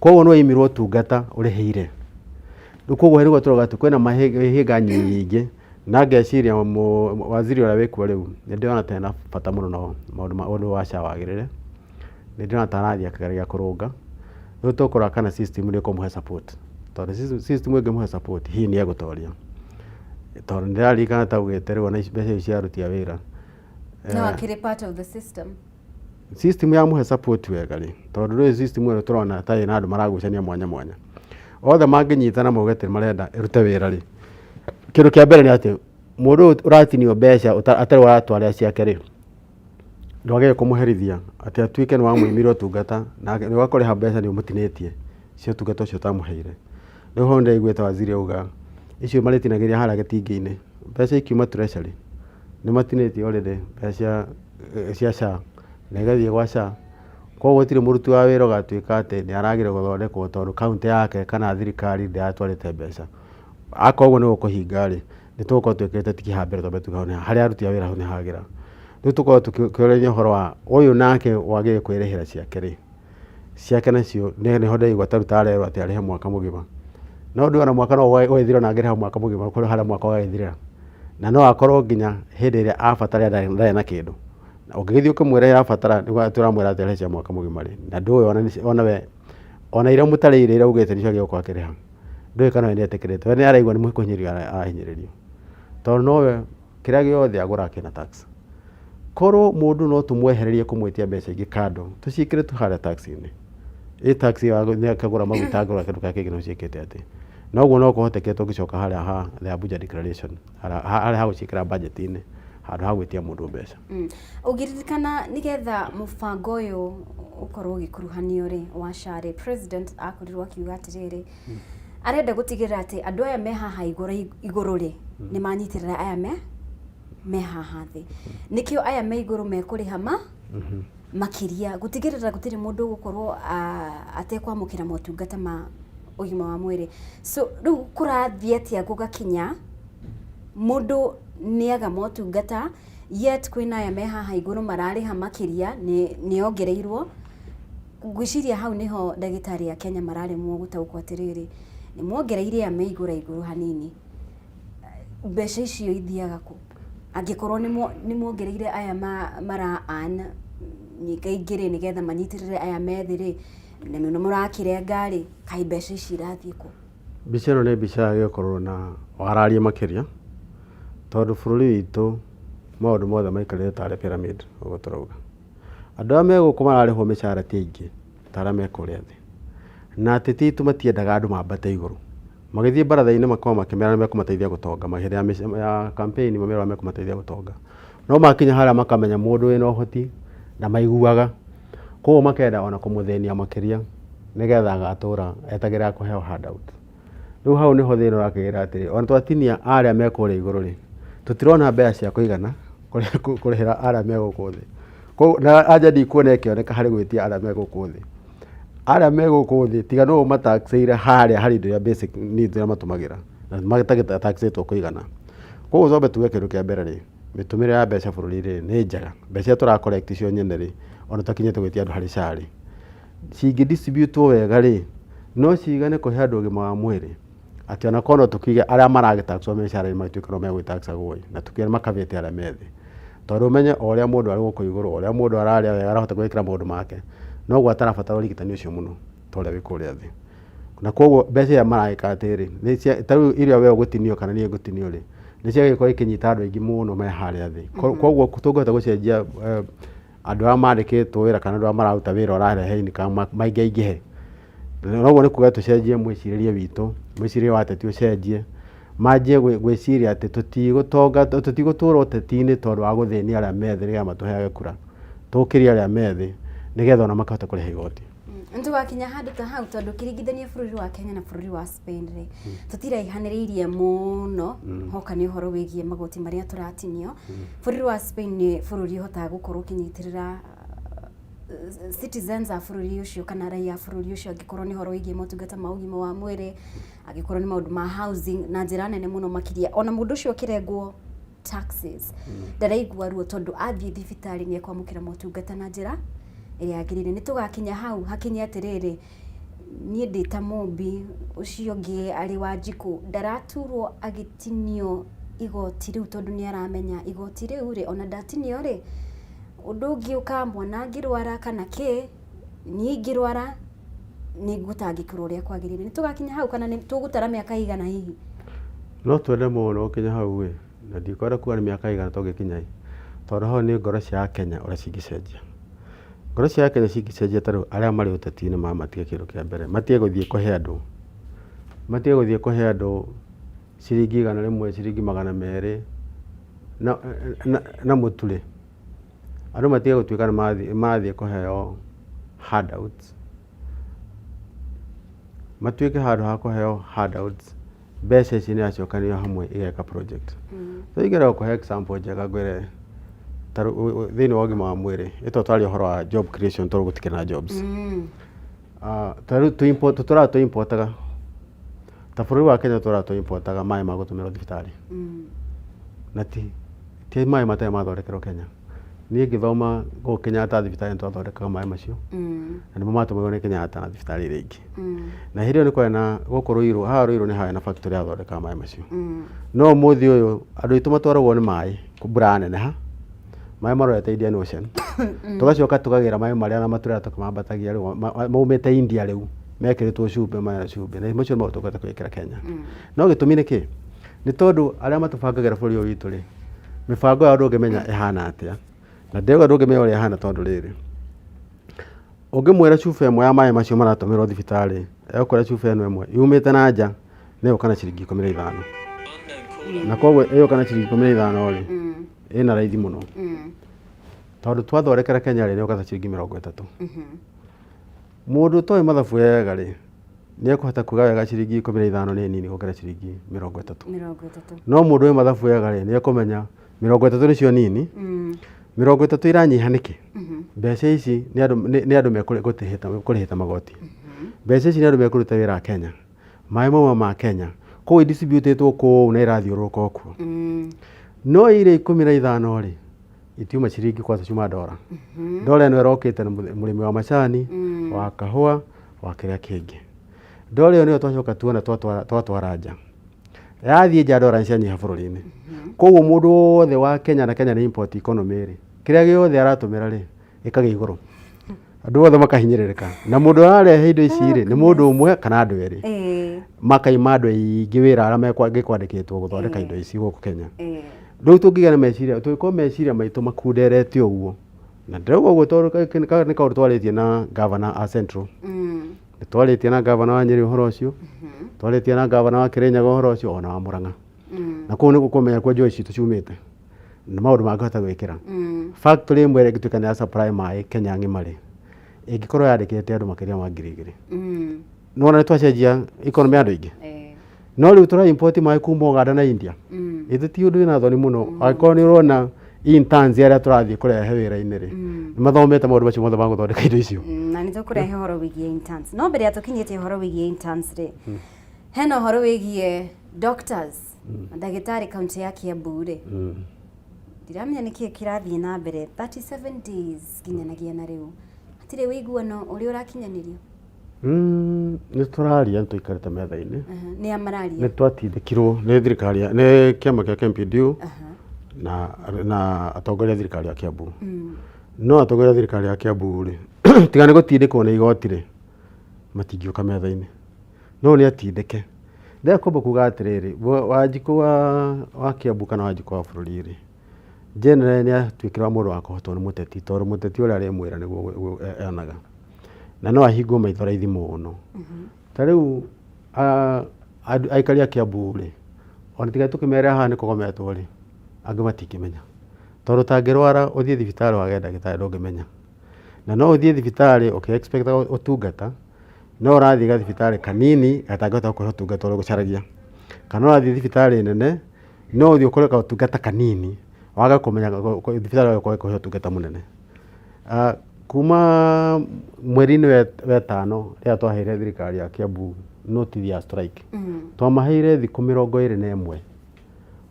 Kwoguo nĩ waimirwo ũtungata ũrĩhĩire. Rĩu kwoguo hĩrĩ gwatũra gatu kwĩna mahĩnga nyingĩ na ngeciria waziri ũrĩa wĩkuo rĩu nĩ ndĩrona ta ena bata mũno no maũndũ wa SHA wagĩrĩre. Nĩ ndĩrona ta arathiĩ akageria kũrũnga. Rĩu tũkũrora kana system nĩ ĩkũmũhe support. Tondũ system ĩngĩmũhe support hihi nĩ egũtoria. Tondũ ndĩraririkana ta ugĩte rĩu ona mbeca cia aruti a wĩra. No akĩrĩ part of the system. System ya mũhe support wega rĩ tondũ rĩu system ĩno tũrona ta ĩna andũ maragucania mwanya mwanya. Othe mangĩnyitana mauge atĩ marenda ĩrute wĩra rĩ kĩndũ kĩa mbere nĩ atĩ mũndũ ũratinio mbeca atarĩ waratwarĩra ciake rĩ ndwagĩrĩirwo kũmũherithia atĩ atuĩke nĩ wamũimire ũtungata na nĩ wakũrĩha mbeca nĩ ũmũtinĩtie cio ũtungata ũcio ũtamũheire. Rĩu ho nĩndaiguĩte waziri auga icio marĩtinagĩria harĩa gĩtingĩ-inĩ mbeca ikiuma treasury nĩ matinĩtie already mbeca cia SHA na igathiĩ gwa SHA. Kwoguo gũtirĩ mũruti wa wĩra ũgatuĩka atĩ nĩ aragĩrĩirwo gũthondekwo tondũ kaunti yake kana thirikari ndĩratwarĩte mbeca. Akorwo nĩ gũkũhinga rĩ nĩ tũgũkorwo twĩkĩrĩte tiki ha mbere tondũ harĩa aruti a wĩra hau nĩ hagĩra. Rĩu tũkorwo tũkĩũrania ũhoro wa ũyũ nake wagĩrĩire kwĩrĩhĩra ciake nacio nĩho ndaigua ta rĩu tarerwo atĩ arĩhe mwaka mũgima. No ndĩ ona mwaka no ũgĩthira na angĩrĩha mwaka mũgima kũrĩ harĩa mwaka ũgagĩthirĩra. Na no akorwo nginya hĩndĩ ĩrĩa abatara ndarĩ na kĩndũ. Ũngĩgĩthiĩ ũkĩmwĩra abatara nĩ tũramwĩra atĩ arĩhe cia mwaka mũgima rĩ na ndũĩ ona we ona iria mũtarĩire iria ugĩte nĩcio agĩũka akĩrĩha. Ndũĩ kana we nĩ etĩkĩrĩte we nĩ araigua nĩ mũhinyĩrĩrio arahinyĩrĩrio. Tondũ nowe kĩrĩa gĩothe agũra kĩna tax. Korwo mũndũ no tũmwehererie kũmwĩtia mbeca ingĩ kando tũciĩkĩre tu harĩa tax-inĩ. Tax nĩ akagũra maguta agũra kĩndũ kĩa kĩngĩ no ciĩkĩte atĩ. Noguo no kũhoteke tũngĩcoka harĩa ha the Abuja Declaration harĩa ha gũciĩkĩra budget-inĩ handũ ha gwĩtia mũndũ mbeca. Ũngĩririkana nĩgetha mũbango ũyũ ũkorwo ũgĩkuruhanio rĩ wa SHA rĩ president akorirwo akiuga atĩrĩrĩ arenda gũtigĩrĩra atĩ andũ aya me haha igũrũ rĩ nĩ manyitĩrĩra aya me haha thĩ. Nĩkĩo aya me igũrũ mekũrĩha makĩria gũtigĩrĩra gũtirĩ mũndũ gũkorwo atekwamũkĩra motungata ma ũgima wa mwĩrĩ. So rĩu kũrathiĩ atĩa gũgakinya mũndũ nĩaga motungata yet kwĩna aya me haha igũrũ mararĩha makĩria nĩ ongereirwo. Ngwĩciria hau nĩho ndagĩtarĩ a Kenya mararemwo gũtaũkwo atĩrĩrĩ nĩ mwongereire aya me igũrũ hanini mbeca icio ithiaga kũ angĩkorwo nĩ mwongereire aya mara earn nyingĩ rĩ nĩgetha manyitĩrĩre aya me thĩ rĩ na nĩ mũrakĩrenga rĩ kaĩ mbeca ici irathiĩ kũ. Mbica ĩno nĩ mbica yagĩkorwo na wararie makĩria tondũ bũrũri witũ maũndũ mothe maikarĩte tarĩ pyramid ũguo tũrauga. Andũ arĩa megũkũ mararĩhwo mĩcara ti aingĩ ta arĩa me kũrĩa thĩ, na ateti aitũ matiendaga andũ mambate igũrũ. Magĩthiĩ baratha-inĩ makorwo makĩmera mekũmateithia gũtonga, mahĩndĩ ya campaign mamera mekũmateithia gũtonga, no makinya harĩa makamenya mũndũ wĩna ũhoti na maiguaga, koguo makenda ona kũmũthĩnia makĩria nĩgetha agatũra etagĩrĩra kũheo handout. Rĩu hau nĩho thĩna ũrakĩgĩra atĩrĩ, ona twatinia arĩa me kũrĩa igũrũ rĩ, tũtirona mbeca cia kũigana kũrĩhĩra arĩa me gũkũ thĩ. Koguo na anja ndikuona ĩkĩoneka harĩ gwĩtia arĩa me gũkũ thĩ. Arĩa me gũkũ thĩ tiga no mataxĩire harĩa harĩ indo ya basic needs iria matũmagĩra na matagĩtaxĩtwo kũigana. Koguo cobe tuge kĩndũ kĩa mbere rĩ, mĩtũmĩre ya mbeca bũrũri-inĩ nĩ njega. Mbeca tũra collect cio nyene rĩ, ona tũkinyĩte gwĩtia andũ harĩ carĩ, cingi distribute wega rĩ, no cigane kũhe andũ ũgima wa mwĩrĩ, atĩ ona kono tũkige arĩa maragĩtaxwo mĩcara magĩtuĩka no megwĩtaxagwo na tũkĩra makavĩte arĩa me thĩ. Tondũ ũmenye o ũrĩa mũndũ arĩ gũkũ igũrũ, o ũrĩa mũndũ ararĩa wega arahota gwĩkĩra maũndũ make, noguo atarabatara ũrigitani ũcio mũno ta ũrĩa wĩ kũrĩa thĩ. Na koguo mbeca iria maragĩka atĩrĩ, ta rĩu iria we ũgũtinio kana niĩ ngũtinio rĩ, nĩ ciagĩkorwo ikĩnyita andũ aingĩ mũno me harĩa thĩ. Koguo tũngĩhota gũcenjia andũ arĩa mandĩkĩtwo wĩra kana andũ arĩa mararuta wĩra ũrarehe income maingĩhe, noguo nĩ kuga tũcenjie mwĩcirĩrie witũ, mwĩcirĩrie wa ateti ũcenjie, manjie gwĩciria atĩ tũtigũtũra ũteti-inĩ tondũ wa gũthĩnia arĩa me thĩ nĩgetha matũheage kura, tũkĩrie arĩa me thĩ nĩgetha ona makahota kũrĩha igoti. Nĩtũgakinya handũ ta hau tondũ ũkĩringithania bũrũri wa Kenya na bũrũri wa Spain rĩ, tũtiraihanĩrĩirie mũno hoka nĩ ũhoro wĩgiĩ magoti marĩa tũratinio. Bũrũri wa Spain nĩ bũrũri ũhotaga gũkorwo ũkĩnyitĩrĩra citizens a bũrũri ũcio kana raia a bũrũri ũcio angĩkorwo nĩ ũhoro wĩgiĩ motungata ma ũgima wa mwĩrĩ, angĩkorwo nĩ maũndũ ma housing na njĩra nene mũno makĩria. Ona mũndũ ũcio ũkĩrengwo taxes ndaraigua ruo tondũ athiĩ thibitarĩ nĩ ekwamũkĩra motungata na njĩra ĩrĩa yagĩrĩire. Nĩtũgakinya hau hakinye atĩrĩrĩ, niĩ ndĩ ta mũmbi ũcio ũngĩ arĩ Wanjikũ ndaraturwo agĩtinio igoti rĩu tondũ nĩ aramenya igoti rĩu rĩ, ona ndatinio rĩ, ũndũ ũngĩ ũka mwana ngĩrwara kana kĩ niĩ ngĩrwara nĩ ngũtangĩkĩrwo ũrĩa kwagĩrĩire. Nĩtũgakinya hau kana tũgũtara mĩaka igana hihi? No twende mũno gũkinya hau na ndikwenda kuga nĩ mĩaka igana tũngĩkinya, tondũ hau nĩ ngoro cia Kenya ũrĩa cingĩcenjia. Ngoro cia Kenya cingĩcenjia tarĩu arĩa marĩ ũteti-inĩ matige kĩndũ kĩa mbere, matige gũthiĩ kũhe andũ ciringi igana rĩmwe, ciringi magana merĩ na mũture. Andũ matige gũtuĩka nĩ mathiĩ kũheo handouts, matuĩke handũ ha kũheo handouts, mbeca ici nĩ acokanio hamwe igeka project. Tũingĩra gũkũhe example njega ngwĩre thĩinĩ wa ũgima wa mwĩrĩ, ĩtwa twarĩ ũhoro wa job creation tondũ gũtikĩrĩ na jobs. Tũtũraga tũimpotaga ta bũrũri wa Kenya, tũtũraga tũimpotaga maĩ ma gũtũmĩrwo thibitarĩ, na ti maĩ matarĩ mathondekerwo Kenya. Niĩ ngĩthoma gũkũ Kenyatta thibitarĩ nĩtwathondekaga maĩ macio na nĩmo matũmĩrwo nĩ Kenyatta na thibitarĩ iria ingĩ. Na hĩndĩ ĩyo nĩ kwarĩ na gũkũ Ruiru, haha Ruiru nĩ harĩ na factory yathondekaga maĩ macio. No ũmũthĩ ũyũ andũ aitũ matwaragwo nĩ maĩ mbura neneha, maĩ marorete Indian Ocean, tũgacoka tũkagĩra maĩ marĩa na maturera tũkamambatagia rĩu maumĩte India rĩu mekĩrĩtwo cumbĩ na cumbĩ, na macio no tũkũhota gwĩkĩra Kenya. No gĩtũmi nĩ kĩ? Nĩ tondũ arĩa matũbangagĩra bũrũri ũyũ witũ rĩ, mĩbango yao ndũngĩmenya ĩhana atĩa, na ndĩuga ndũngĩmenya ũrĩa ĩhana tondũ rĩrĩ, ũngĩmwĩra cuba ĩmwe ya maĩ macio maratũmĩrwo thibitarĩ, egũkwĩra cuba ĩno ĩmwe yumĩte na nja nĩ ĩgũka na ciringi 15, na koguo ĩgũka na ciringi 15 rĩ, ĩna raithi mũno tondũ twathondekera Kenya rĩ, nĩũka ta ciringi 30. Mũndũ ũtoĩ mathabu wega rĩ, nĩ ekũhota kuga wega ciringi 15 nĩ nini gũkĩra ciringi 30. No mũndũ ũĩ mathabu wega rĩ, nĩ ekũmenya 30 nĩcio nini, 30 iranyiha nĩkĩ? Mbeca ici nĩ andũ mekũrĩhĩta magoti, mbeca ici nĩ andũ mekũruta wĩra Kenya, maĩ mauma ma Kenya, koguo distributĩtwo kũu na irathiũrũrũka kuo. No ire 15 rĩ, itiuma ciringi kwanza ciuma dola. Dola ĩno ĩrokĩte na mũrĩmi wa macani, wa kahũa, wa kĩrĩa kĩngĩ. Dola ĩyo nĩyo twacoka tuona twatwara nja, yathiĩ nja dola nĩcianyiha bũrũri-inĩ. Koguo mũndũ wothe wa Kenya, na Kenya nĩ import economy rĩ, kĩrĩa gĩothe aratũmĩra rĩ, ĩkagĩa igũrũ, andũ othe makahinyĩrĩrĩka. Na mũndũ ũrarehe indo ici rĩ, nĩ mũndũ ũmwe kana andũ erĩ, makaima andũ aingĩ wĩra arĩa mekwandĩkĩtwo gũthondeka indo ici gũkũ Kenya. Rĩu tũngĩgĩa na meciria tũngĩkorwo meciria maitũ makunderete ũguo na ndĩrauga ũguo tondũ nĩ kaũndũ twarĩtie na gavana a Central nĩ twarĩtie na gavana wa Nyeri ũhoro ũcio twarĩtie na gavana wa Kirinyaga ũhoro ũcio ona wa Murang'a na kũu nĩ gũkũmenya kwa njũĩ citũ ciumĩte na maũndũ mangĩhota gwĩkĩra factory ĩmwe ĩngĩtuĩka nĩ ya supply maĩ Kenya ng'ima rĩ ĩngĩkorwo yandĩkĩte andũ makĩria ma 2,000 nona nĩ twacenjia economy ya andũ aingĩ no rĩu tũra import maĩ kuma Uganda na India ithu ti ũndũ wĩna thoni mũno angĩkorwo nĩ ũrona interns arĩa tũrathiĩ kũrehe wĩra-inĩ rĩ nĩ mathomete maũndũ macio mothe ma gũthondeka indo icio na nĩ tũkũrehe ũhoro wĩgiĩ interns no mbere ya tũkinyĩte ũhoro wĩgiĩ interns rĩ hena ũhoro wĩgiĩ doctors ndagĩtarĩ kaunti ya Kiambu rĩ ndiramenya nĩkĩĩ kĩrathiĩ na mbere 37 days kinyanagia na rĩu hatirĩ wĩiguano ũrĩa ũrakinyanĩrio nĩ tũraria nĩ tũikarĩte metha-inĩ nĩ amararia nĩ twatindĩkirwo nĩ thirikari nĩ kĩama kĩa KMPDU na atongoria thirikari ya Kiambu no atongoria thirikari ya Kiambu rĩ tiga nĩ gũtindĩkwo nĩ igoti rĩ matingĩũka metha-inĩ no nĩ atindĩke ndĩa kwamba kuga atĩrĩrĩ Wanjikũ wa Kiambu kana Wanjikũ wa bũrũri rĩ generally nĩ atuĩkĩra mũndũ wa kũhotwo nĩ mũteti tondũ mũteti ũrĩa arĩmwĩra nĩguo enaga na no ahingwo maitho raithi mũno ta rĩu aikari a Kiambu rĩ ona tiga tũkĩmera haha nĩ kũgometwo rĩ angĩ matingĩmenya tondũ tangĩrwara ũthiĩ thibitarĩ wage ndagĩtarĩ ndũngĩmenya na no ũthiĩ thibitarĩ ũkĩ-expect ũtungata no ũrathiĩ gathibitarĩ kanini gatangĩhota gũkũhe ũtungata ũrĩa ũgũcaragia kana ũrathiĩ thibitarĩ nene no ũthiĩ ũkore ũtungata kanini waga kũmenya thibitarĩ wage kũhe ũtungata mũnene kuma mweri-inĩ wetano rĩrĩa twaheire thirikari ya Kiambu notice ya strike twamaheire thikũ 21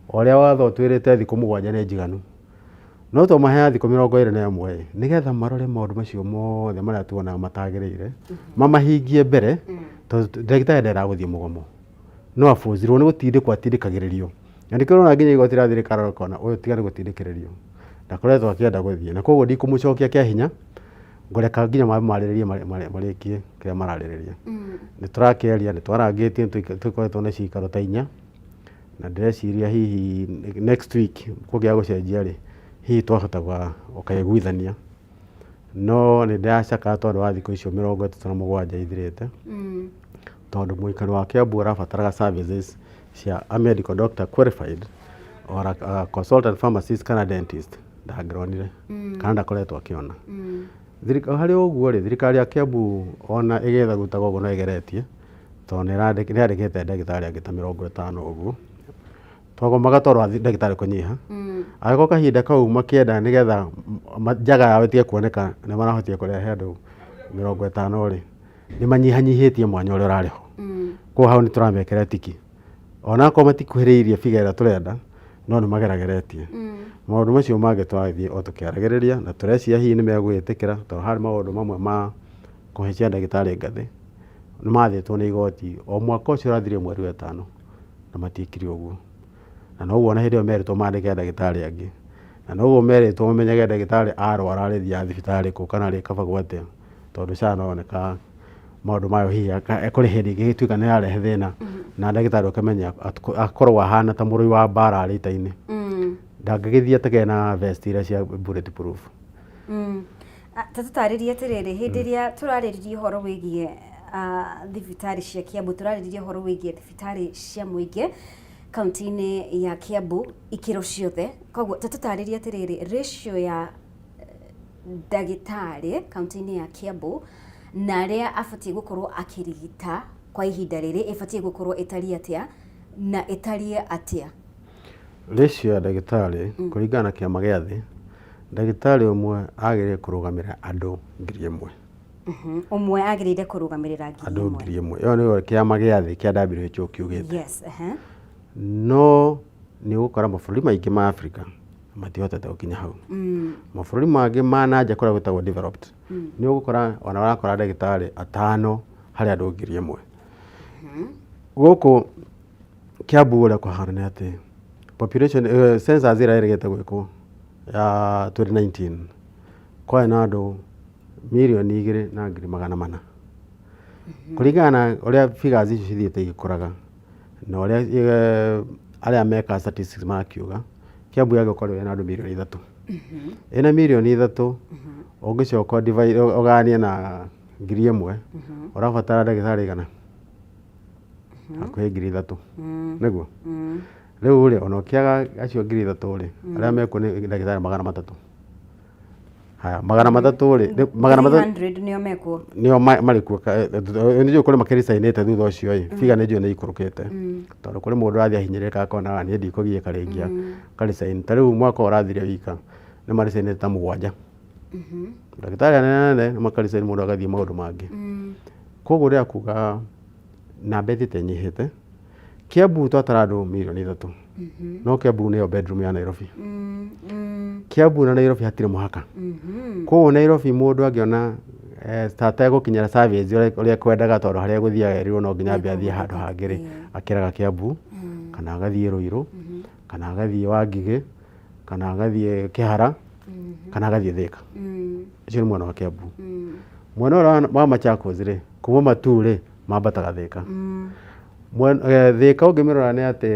ũrĩa watho twĩrĩte thikũ 7 nĩ njiganu no twamaheire thikũ 21 nĩgetha marore maũndũ macio mothe marĩa tuonaga matagĩrĩire mamahingie mbere tondũ ndagĩtarĩ nderagũthiĩ mũgomo no abũnjirwo nĩ gũtindĩkwo atindĩkagĩrĩrio na nĩkĩo ũrona nginya igoti rĩa thirikari rĩkona ũyũ tiga nĩ gũtindĩkĩrĩrio ndakoretwo akĩenda gũthiĩ na koguo ndikũmũcokia kĩa hinya ngũreka nginya marĩrĩrie marĩkie kĩrĩa mararĩrĩria nĩ tũrakĩaria nĩ twarangĩtie tũkoretwo na cikaro ta 4 na ndĩreciria hihi next week kũgĩa gũcenjia rĩ hihi twahota ũkaiguithania no nĩ ndĩracaka tondũ wa thikũ icio 37 ithirĩte tondũ mũikari wa Kiambu arabataraga services cia a medical doctor qualified or a consultant pharmacist kana dentist ndangĩronire kana ndakoretwo akĩona harĩ ũguo rĩ thirikari ya Kiambu ona ĩgetha gutaga ũguo no ĩgeretie tondũ nĩ yandĩkĩte ndagĩtarĩ angĩ ta 50 ũguo twagomaga tondũ wa ndagĩtarĩ kũnyiha agĩkorwo kahinda kau makĩenda nĩgetha njaga yao ĩtige kuoneka nĩ marahotire kũrehe andũ 50 rĩ nĩ manyihanyihĩtie mwanya ũrĩa ũrarĩ ho koguo hau nĩ tũramekĩra tiki ona akorwo matikuhĩrĩirie figa ĩrĩa tũrenda no nĩ magerageretie maũndũ macio mangĩ twathiĩ o tũkĩaragĩrĩria na tũreciria hihi nĩ megwĩtĩkĩra tondũ harĩ maũndũ mamwe ma kũhaicia ndagĩtarĩ ngathĩ nĩ mathĩtwo nĩ igoti o mwaka ũcio ũrathirire mweri wetano na matiĩkire ũguo na noguo na hĩndĩ ĩyo merĩtwo mandĩke ndagĩtarĩ angĩ na noguo merĩtwo mamenyage ndagĩtarĩ arwara arĩthiaga thibitarĩ kũ kana rĩkabagwo atĩa tondũ SHA noneka maũndũ mayo hihi kũrĩ hĩndĩ ĩngĩgĩtuĩka nĩ yarehe thĩna na ndagĩtarĩ ũkamenya akorwo ahana ta mũrũi wa mbara arĩ ita-inĩ ndangĩgĩthiĩ ategee na vest iria cia bulletproof ta tũtarĩrie atĩrĩrĩ hĩndĩ ĩrĩa tũrarĩrĩria ũhoro wĩgiĩ thibitarĩ cia Kiambu tũrarĩrĩria ũhoro wĩgiĩ thibitarĩ cia mũingĩ kaunti-inĩ ya Kiambu ikĩro ciothe koguo ta tũtarĩrie atĩrĩrĩ ratio ya ndagĩtarĩ kaunti-inĩ ya Kiambu na arĩa abatiĩ gũkorwo akĩrigita kwa ihinda rĩrĩ ĩbatiĩ gũkorwo ĩtariĩ atĩa na ĩtariĩ atĩa ratio ya ndagĩtarĩ kũringana na kĩama gĩa thĩ ndagĩtarĩ ũmwe agĩrĩire kũrũgamĩrĩra andũ 1,000 ũmwe agĩrĩire kũrũgamĩrĩra andũ 1,000 ĩyo nĩyo kĩama gĩa thĩ kĩa WHO kiugĩte yes no nĩ ũgũkora mabũrũri maingĩ ma Africa matihotete gũkinya hau mabũrũri mangĩ ma nanja kũrĩa gwĩtagwo developed nĩ ũgũkora ona warakora ndagĩtarĩ 5 harĩ andũ 1,000 gũkũ Kiambu ũrĩa kũhana nĩ atĩ population census ĩrĩa ĩrĩgĩte gwĩkwo ya 2019 kwarĩ na andũ 2,200,400 kũringana na ũrĩa figures icio cithiĩte igĩkũraga na ũrĩa arĩa meka statistics marakiuga Kiambu yagĩkorwo ĩna andũ milioni 3 ĩna milioni 3 ũngĩcoka divide ũganie na 1,000 ũrabatara ndagĩtarĩ igana hakuhĩ 3,000 nĩguo rĩu rĩ ona ũkĩaga acio 3,000 rĩ arĩa mekuo nĩ ndagĩtarĩ 300 haya 300 rĩ 300 nĩo mekuo nĩo marĩ kuo nĩjũ kũrĩ makĩricainĩte thutha ũcio ĩ figa nĩjũ nĩ ikũrũkĩte tondũ kũrĩ mũndũ ũrathiĩ ahinyĩrĩka akona niĩ ndikũgiĩka rĩngĩ karicaini ta rĩu mwaka ũrathire wika nĩ maricainĩte ta 7 ndagĩtarĩ anene nĩ makaricaini mũndũ agathiĩ maũndũ mangĩ koguo rĩrĩa kuga namba ĩthiĩte nyihĩte Kiambu twatara andũ milioni 3 no Kiambu nĩyo bedroom ya Nairobi Kiambu na Nairobi hatirĩ mũhaka koguo Nairobi mũndũ angĩona tata gũkinyĩra service ũrĩa kwendaga tondũ harĩa gũthiaga erirwo no nginya athiĩ handũ hangĩ rĩ akĩraga Kiambu kana agathiĩ Ruiru kana agathiĩ Wangigĩ kana agathiĩ Kĩhara kana agathiĩ Thĩka icio nĩ mwena wa Kiambu mwena wa Machakos rĩ kuma Matu rĩ mambataga Thĩka Thĩka ũngĩmĩrora nĩ atĩ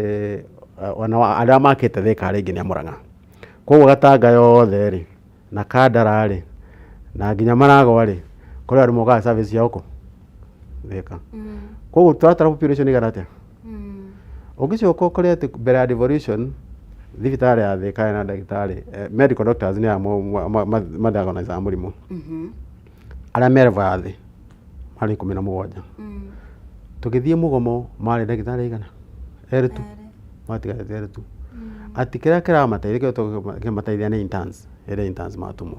ona arĩa makĩte Thĩka rĩngĩ nĩ a Mũrang'a koguo Gatanga yothe rĩ na Kandara rĩ na nginya Maragwa rĩ kũrĩ andũ mokaga service ya huko Thĩka koguo twatara population igana atĩa ũngĩcoka ũkore atĩ mbere ya devolution thibitarĩ ya Thĩka na ndagĩtarĩ medical doctors nĩ madiagonize mũrimũ arĩa me level ya thĩ marĩ 17 tũgĩthiĩ mũgomo marĩ ndagĩtarĩ igana erĩ tu matigarĩte erĩ tu ati kĩrĩa kĩramateithia kĩmateithia nĩ interns ĩrĩa interns matumwo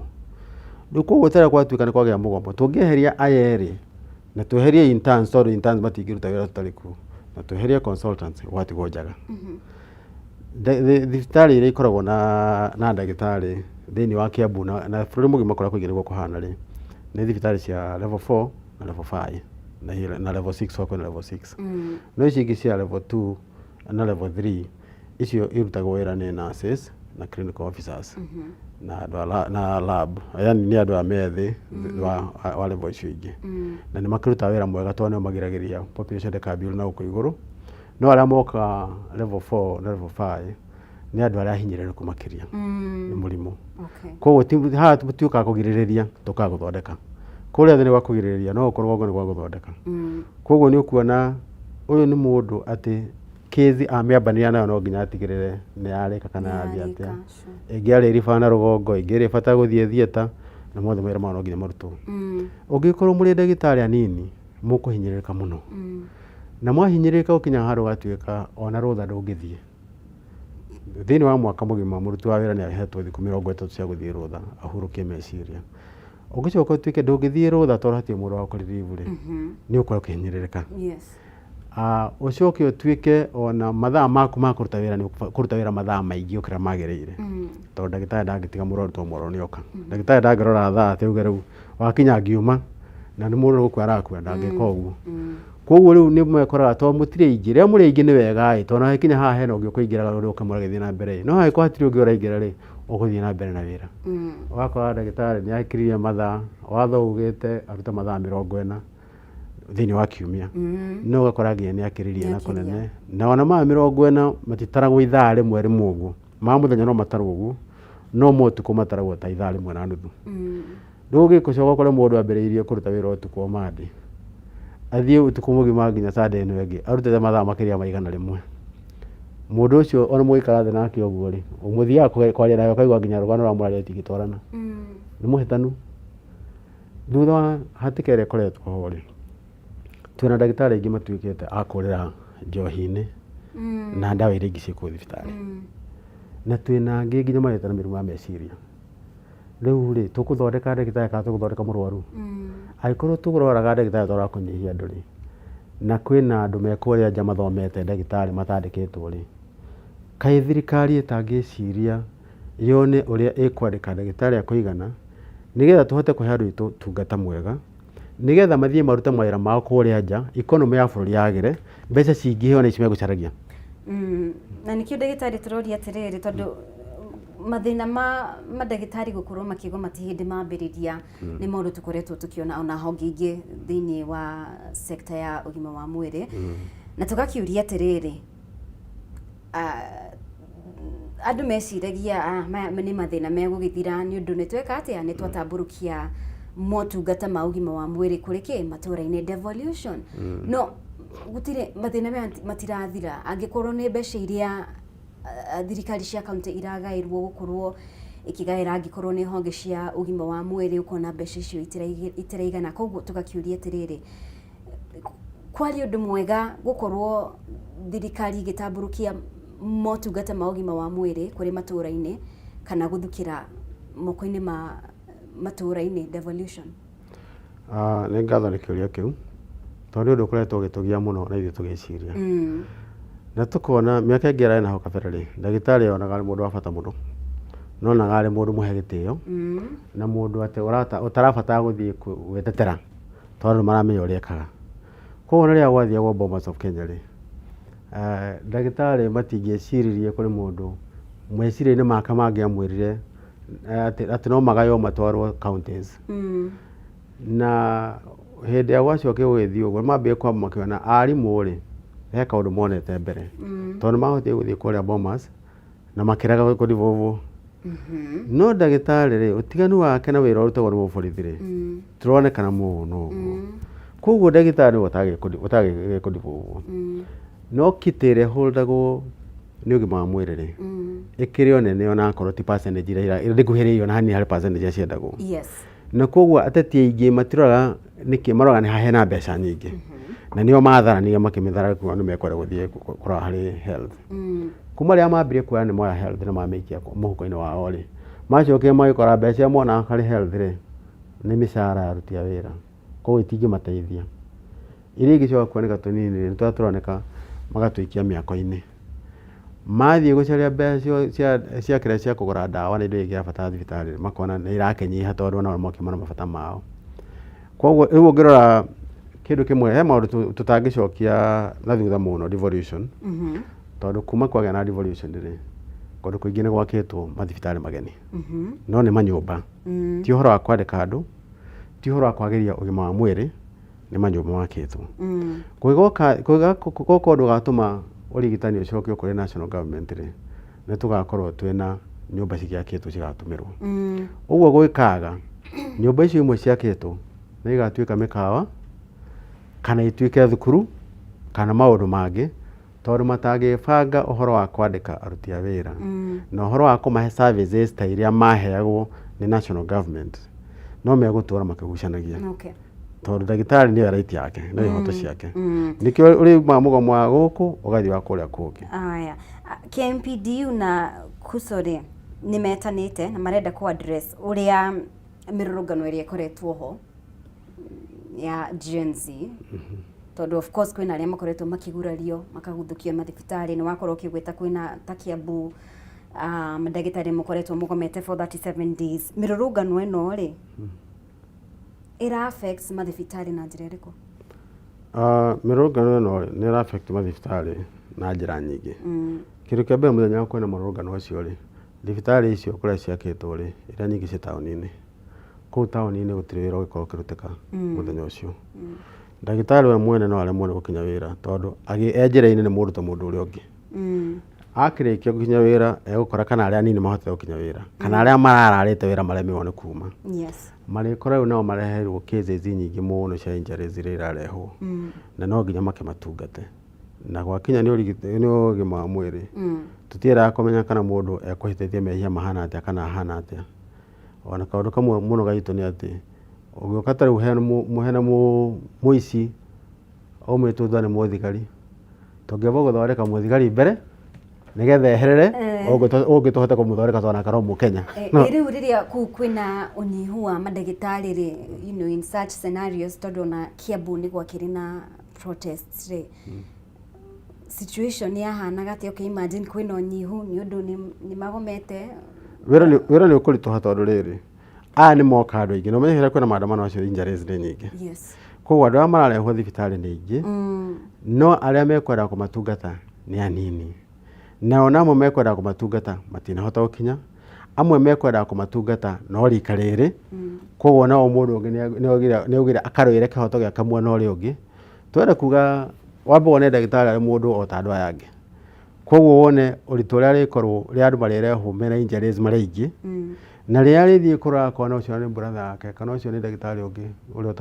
rĩu koguo tera gwatuĩka nĩ kwagĩa mũgomo tũngĩeheria aya erĩ na tweherie interns tondũ interns matingĩruta wĩra tũtarĩ kuo na tweherie consultants gwatigwo njaga thibitarĩ iria ikoragwo na ndagĩtarĩ thĩinĩ wa Kiambu na bũrũri mũgima kũrĩa kũingĩ nĩguo kũhana rĩ nĩ thibitarĩ cia level 4 na level 5 na level 6 wako na level 6 no ici ingĩ cia level 2 na level 3 icio irutagwo wĩra nĩ nurses na clinical officers na lab yani nĩ andũ a methi wa level icio ingĩ na nĩ makĩruta wĩra mwega tondũ nĩo magiragĩrĩria population ndĩkambie na gũkũ igũrũ no arĩa moka level 4 na level 5 nĩ andũ arĩa ahinyĩrĩrĩku makĩria nĩ mũrimũ koguo haha tũtiũkaga kũgirĩrĩria tũkaga gũthondeka kũrĩa thĩ nĩ gwa kũgirĩrĩria no ũkorwo gwa nĩ gwa gũthondeka koguo nĩ ũkuona ũyũ nĩ mũndũ atĩ kĩzi amĩambanĩria nayo no nginya atigĩrĩre nĩ yarĩka kana yathia atĩa ĩngĩ arĩ riba na rũgongo ĩngĩ ĩrĩ bata gũthiĩ thieta na mothe mawĩra mao no nginya marutwo ũngĩkorwo mũrĩ ndagĩtarĩ anini mũkũhinyĩrĩrĩka mũno na mwahinyĩrĩrĩka gũkinya handũ gatuĩka ona rũtha ndũngĩthiĩ thĩinĩ wa mwaka mũgima mũruti wa wĩra nĩ ahetwo thikũ 30 cia gũthiĩ rũtha ahurũkie meciria ũngĩcoka ũtuĩke ndũngĩthiĩ rũtha tondũ hatirĩ mũndũ wa kũrĩrĩvu rĩ nĩ ũkorwo ũkĩhinyĩrĩrĩka ũcoke ũtuĩke ona mathaa maku ma kũruta wĩra nĩ kũruta wĩra mathaa maingĩ ũkĩra magĩrĩire tondũ ndagĩtarĩ ndangĩtiga mũrwaru to mũrwaru nĩ oka ndagĩtarĩ ndangĩrora thaa atĩ uge rĩu wakinya ngiuma na nĩ mũndũ gũkua arakua ndangĩka ũguo koguo rĩu nĩ mekoraga tondũ mũtirĩ aingĩ rĩrĩa mũrĩ aingĩ nĩ wega tondũ hakinya haha hena ũngĩ ũkũingĩraga ũrĩa ũkamũragĩthiĩ na mbere no hangĩkorwo hatirĩ ũngĩ ũraingĩra rĩ ũgũthiĩ na mbere na wĩra ũgakora ndagĩtarĩ nĩ akiririe mathaa watho ugĩte aruta mathaa 40 thĩinĩ wa kiumia no ũgakora nginya nĩ akĩririe na kũnene na ona ma 40 matitaragwo ithaa rĩmwe rĩmwe ũguo ma mũthenya no matarwo ũguo no motukũ mataragwo ta ithaa rĩmwe na nuthu ndũgĩcoka kũrĩa mũndũ ambĩrĩirie kũruta wĩra ũtukũ wa mandi athiĩ ũtukũ mũgima nginya Sunday ĩno ĩngĩ arutĩte mathaa makĩria maigana rĩmwe mũndũ ũcio ona mũikara thĩ nake ũguo rĩ ũmũthiaga kwaria nayo kaigua nginya rũgano rwa mũraria tingĩtwarana nĩ mũhĩtanu thutha wa hatĩka ĩrĩa ĩkoretwo ho rĩ twĩna ndagĩtarĩ aingĩ matuĩkĩte a kũrĩra njohi-inĩ na ndawa iria ingĩ ciĩkuo thibitarĩ na twĩna angĩ nginya marĩte na mĩrimũ ya meciria rĩu rĩ tũkũthondeka ndagĩtarĩ kana tũkũthondeka mũrwaru angĩkorwo tũroraga ndagĩtarĩ tondũ wa kũnyihia andũ rĩ na kwĩna andũ mekũrĩa nja mathomete ndagĩtarĩ matandĩkĩtwo rĩ kaĩ thirikari ĩtangĩciria yone ũrĩa ĩkwandĩka ndagĩtarĩ akũigana nĩgetha tũhote kũhe andũ aitũ tungata mwega nĩgetha mathiĩ marute mawĩra mao kũrĩa nja ikonomi ya bũrũri yagĩre mbeca cingĩhe ona ici megũcaragia na nĩkĩo ndagĩtarĩ tũroria atĩrĩrĩ tondũ mathĩna ma mandagĩtarĩ gũkorwo makĩgoma ti hĩndĩ mambĩrĩria nĩ maũndũ tũkoretwo tũkĩona ona honge ingĩ thĩinĩ wa sekta ya ũgima wa mwĩrĩ na tũgakiũria atĩrĩrĩ andu meciragia maya nĩ mathĩna megũgĩthira nĩ ũndũ nĩ tweka atĩa nĩ twatamburukia motungata ma ũgima wa mwĩrĩ kũrĩ kĩ matũra-inĩ devolution no gũtirĩ mathĩna maya matirathira angĩkorwo nĩ mbeca iria thirikari cia kaunti iragaĩrwo gũkorwo ikigaĩra angĩkorwo nĩ honge cia ũgima wa mwĩrĩ ukona mbeca icio itiraigana koguo tugakiuria atirĩrĩ kwari ũndũ mwega gũkorwo thirikari igĩtamburukia motungata ma ũgima wa mwĩrĩ kũrĩ matũra-inĩ kana gũthukĩra moko-inĩ ma matũra-inĩ devolution. Nĩ ngatho nĩ kĩũria kĩu tondũ ũndũ ũkoretwo ũgĩtũgia mũno na ithuĩ tũgĩciria na tukona mĩaka ĩngĩ yarĩ naho kabere rĩ ndagĩtarĩ onaga mũndũ wa bata mũno nonaga arĩ mũndũ mũhe gĩtĩo na mũndũ atĩ ũtarabatara gũthiĩ gwĩtetera tondũ maramenya ũrĩa ekaga. Koguo rĩrĩa gwathiagwo Bomas of Kenya rĩ ndagĩtarĩ matingĩeciririe kũrĩ mũndũ meciria-inĩ make mangĩamwĩrire atĩ no magayo matwarwo counties na hĩndĩ ya gwacokio gũgĩthiĩ ũguo mambĩrĩrie kwamba makĩona arimũ rĩ he kaũndũ monete mbere tondũ mahotire gũthiĩ kũrĩa Bomas na makĩrega kũdivovwo no ndagĩtarĩ rĩ ũtiganu wake na wĩra ũrutagwo nĩ mũborithi rĩ tũronekana mũno koguo ndagĩtarĩ ũtagĩ kũdivovwo no kitĩre holdagwo nĩ ũgima wa mwĩrĩ rĩ ĩkĩrĩ o nene ona akorwo ti percentage ĩrĩa ndĩkuhĩrĩirio na hanini harĩ percentage ciendagwo na koguo ateti aingĩ matiroraga nĩkĩ maroraga nĩ hahena mbeca nyingĩ na nĩo matharanirie makĩmĩthara kuo nĩ mekwenda gũthiĩ kũrora harĩ health kuma rĩrĩa mambirie kuoya nĩ moya health na mamĩikia mũhuko-inĩ wao rĩ macokire magĩkora mbeca mona harĩ health rĩ nĩ mĩcara ya aruti a wĩra koguo itingĩmateithia iria ingĩcoka kuoneka tũnini nĩ tũrĩa tũroneka magatũikia mĩako-inĩ mathiĩ gũcaria mbeca cia kĩrĩa cia kũgũra ndawa na indo ingĩ bata thibitarĩ makona nĩ irakĩnyiha tondũ ona mokĩma na mabata mao. Koguo rĩu ũngĩrora kĩndũ kĩmwe he maũndũ tũtangĩcokia na thutha mũno devolution tondũ kuma kwagĩa na devolution rĩ kũndũ kũingĩ nĩ gwakĩtwo mathibitarĩ mageni no nĩ manyũmba ti ũhoro wa kwandĩka andũ ti ũhoro wa kwagĩria ũgima wa mwĩrĩ nĩ manyũmba makĩtwo gũka ũndũ gatũma ũrigitani ũcokio kũrĩ national government rĩ nĩ tũgakorwo twĩna nyũmba cigĩakĩtwo cigatũmĩrwo ũguo gwĩkaga nyũmba icio imwe ciakĩtwo nĩ igatuĩka mĩkawa kana ituĩke thukuru kana maũndũ mangĩ tondũ matangĩbanga ũhoro wa kwandĩka aruti a wĩra na ũhoro wa kũmahe services ta iria maheagwo nĩ national government no megũtũra makĩgucanagia tondũ ndagĩtarĩ nĩyo raiti yake na ihoto ciake nĩkĩo ũrĩ mũgomo wa gũkũ ũgathiĩ wa kũrĩa kũngĩ. KMPDU na KUSO nĩ metanĩte na marenda ku address ũrĩa mĩrũrũngano ĩrĩa ĩkoretwo ho ya Gen Z tondũ of course kwĩna arĩa makoretwo makĩgurario makaguthũkio mathibitarĩ nĩ wakorwo ũkĩgwĩta kwĩna ta Kiambu mandagĩtarĩ mũkoretwo mũgomete for 37 days mĩrũrũngano ĩno rĩ ĩra affect mathibitarĩ na njĩra ĩrĩkũ? Mĩrũrũngano ĩno nĩ ĩra affect mathibitarĩ na njĩra nyingĩ. Kĩndũ kĩa mbere mũthenya kwĩna mũrũrũngano ũcio rĩ thibitarĩ icio kũrĩa ciakĩtwo rĩ iria nyingĩ ci taũni-inĩ kũu taũni-inĩ gũtirĩ wĩra ũgĩkorwo ũkĩrutĩka mũthenya ũcio. Ndagĩtarĩ we mwene no aremwo nĩ gũkinya wĩra tondũ njĩra-inĩ nĩ mũndũ ta mũndũ ũrĩa ũngĩ akĩrĩkia gũkinya wĩra egũkora kana arĩa anini mahotete gũkinya wĩra kana arĩa marararĩte wĩra maremirwo nĩ kuma marĩkora rĩu nao mareherwo cases nyingĩ mũno cia injuries iria irarehwo na no nginya makĩmatungate na gwakinya nĩ ũgima wa mwĩrĩ tũtiendaga kũmenya kana mũndũ ekũhĩtĩtie mehia mahana atĩa kana ahana atĩa ona kaũndũ kamwe mũno gaitũ nĩ atĩ ũgĩũka ta rĩu hena mũici aumĩtwo thutha nĩ mũthigari tũngĩamba gũthondeka mũthigari mbere nĩgetha eherere ũngĩ tũhote kũmũthondeka twana karau Mũkenya. Rĩu rĩrĩa kũu kwĩna ũnyihu wa mandagĩtarĩ rĩ in such scenarios tondũ na Kiambu nĩ gwakĩrĩ na protests rĩ situation yahanaga atĩ imagine kwĩna ũnyihu nĩ ũndũ nĩ magomete wĩra nĩ ũkũritũha tondũ rĩrĩ aya nĩ moka andũ aingĩ na ũmenye kwĩna maandamano acio injuries nĩ nyingĩ koguo andũ arĩa mararehwo thibitarĩ nĩ aingĩ no arĩa mekwenda kũmatungata nĩ anini nao amwe mekwenda kũmatungata matinahota gũkinya amwe mekwenda kũmatungata no rika rĩrĩ koguo nao mũndũ ũngĩ nĩ augire akarũĩre kĩhoto gĩake mwena ũrĩa ũngĩ twende kuga wambe wone ndagĩtarĩ arĩ mũndũ o ta andũ aya angĩ koguo wone ũritũ ũrĩa rĩkorwo rĩa andũ marĩrehwo mena injuries marĩ aingĩ na rĩrĩa rĩthiĩ kũrora kwana ũcio nĩ brother yake kana ũcio nĩ ndagĩtarĩ ũngĩ ũrĩa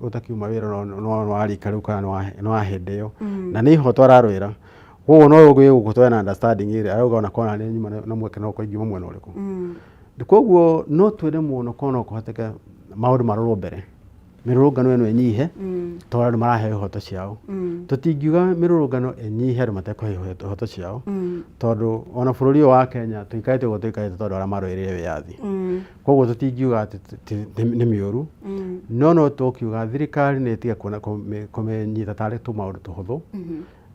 ũtakiuma wĩra no warika rĩu kana no hĩndĩ ĩyo na nĩ ihoto ararũĩra koguo no ũguo gũgũtwara na understanding ĩrĩa arauga ona kona nĩ nyuma na mweke no kũingiuma mwena ũrĩkũ koguo no twende mũno kona kũhoteka maũndũ marorwo mbere mĩrũrũngano ĩno ĩnyihe tondũ andũ marahe ihoto ciao tũtingiuga mĩrũrũngano ĩnyihe andũ matekũhe ihoto ciao tondũ ona bũrũri ũyũ wa Kenya tũikarĩte ũguo tũikarĩte tondũ arĩa marũĩrĩire wĩyathi koguo tũtingiuga atĩ nĩ mĩũru no tũkiuga thirikari nĩ ĩtige kũmenyita tarĩ tũmaũndũ tũhũthũ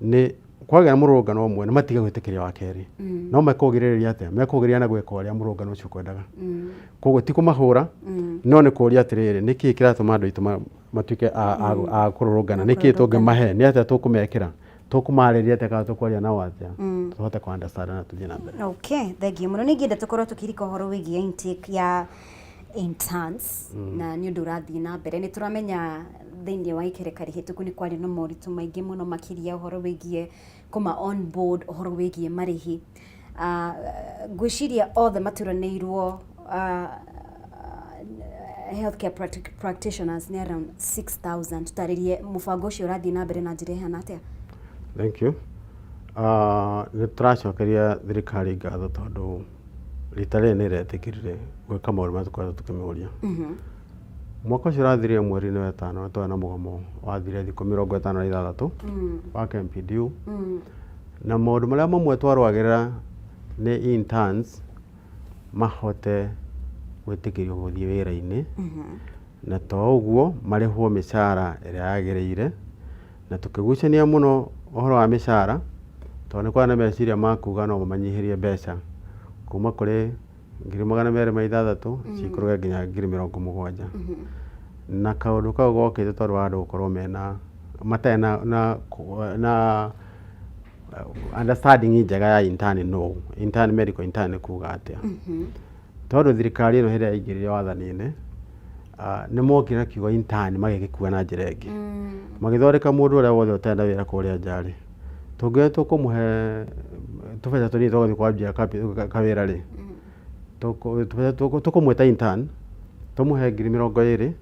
nĩ kwagĩa na mũrũrũngano ũmwe nĩ matige gwĩtĩkĩria wa kerĩ no mekũgirĩrĩria atĩa mekũgirĩrĩria na gwĩka ũrĩa mũrũrũngano ũcio kwendaga koguo ti kũmahũra no nĩ kũria atĩrĩrĩ nĩkĩ kĩratũma andũ aitũ matuĩke a kũrũrũngana nĩkĩ tũngĩmahe nĩ atĩa tũkũmekĩra tũkũmarĩria atĩa kana tũkwaria nao atĩa tũhote kũ understand na tũthiĩ na mbere. Okay, thengiũ mũno nĩ ingĩenda tũkorwo tũkĩrika ũhoro wĩgiĩ intake ya interns na nĩ ũndũ ũrathiĩ na mbere nĩ tũramenya thĩinĩ wa ikereka rĩhĩtũku nĩ kwarĩ na moritũ maingĩ mũno makĩria ũhoro wĩgiĩ kuma on board ũhoro wĩgiĩ marĩhi ngwĩciria othe maturanĩirwo healthcare practitioners nĩ around 6,000 tutarĩrie mũbango ũcio ũrathiĩ na mbere na njĩra ihana atĩa. Thank you. Nĩ tũracokeria thirikari ngatho tondũ rita rĩrĩ nĩ ĩretĩkĩrire gwĩka maũndũ marĩa tũkoretwo tũkĩmĩũria mwaka ũcio ũrathirire mweri-inĩ wa ĩtano twarĩ na mũgomo wathire thikũ 56 wa KMPDU na maũndũ marĩa mamwe twarũagĩrĩra nĩ interns mahote gwĩtĩkĩrio gũthiĩ wĩra-inĩ na to ũguo marĩhwo mĩcara ĩrĩa yagĩrĩire na tũkĩgucania mũno ũhoro wa mĩcara tondũ nĩ kwarĩ na meciria ma kuga no mamanyihĩrie mbeca kuma kũrĩ 260,000 cikũrũge nginya 70,000 na kaũndũ kau gokĩte tondũ wa andũ gũkorwo mena matarĩ na understanding njega ya intern medical intern kuga atĩa tondũ thirikari ĩno hĩndĩ yaingĩrire wathani-inĩ nĩ mokire kiugo intern magĩgĩkua na njĩra ĩngĩ magĩthondeka mũndũ ũrĩa wothe ũtenda wĩra kũrĩa njarĩ tũngĩoya tũkũmũhe tũbeca tũnini tũgũthiĩ kwambia kawĩra rĩ tũkũmwĩta intern tũmũhe 20,000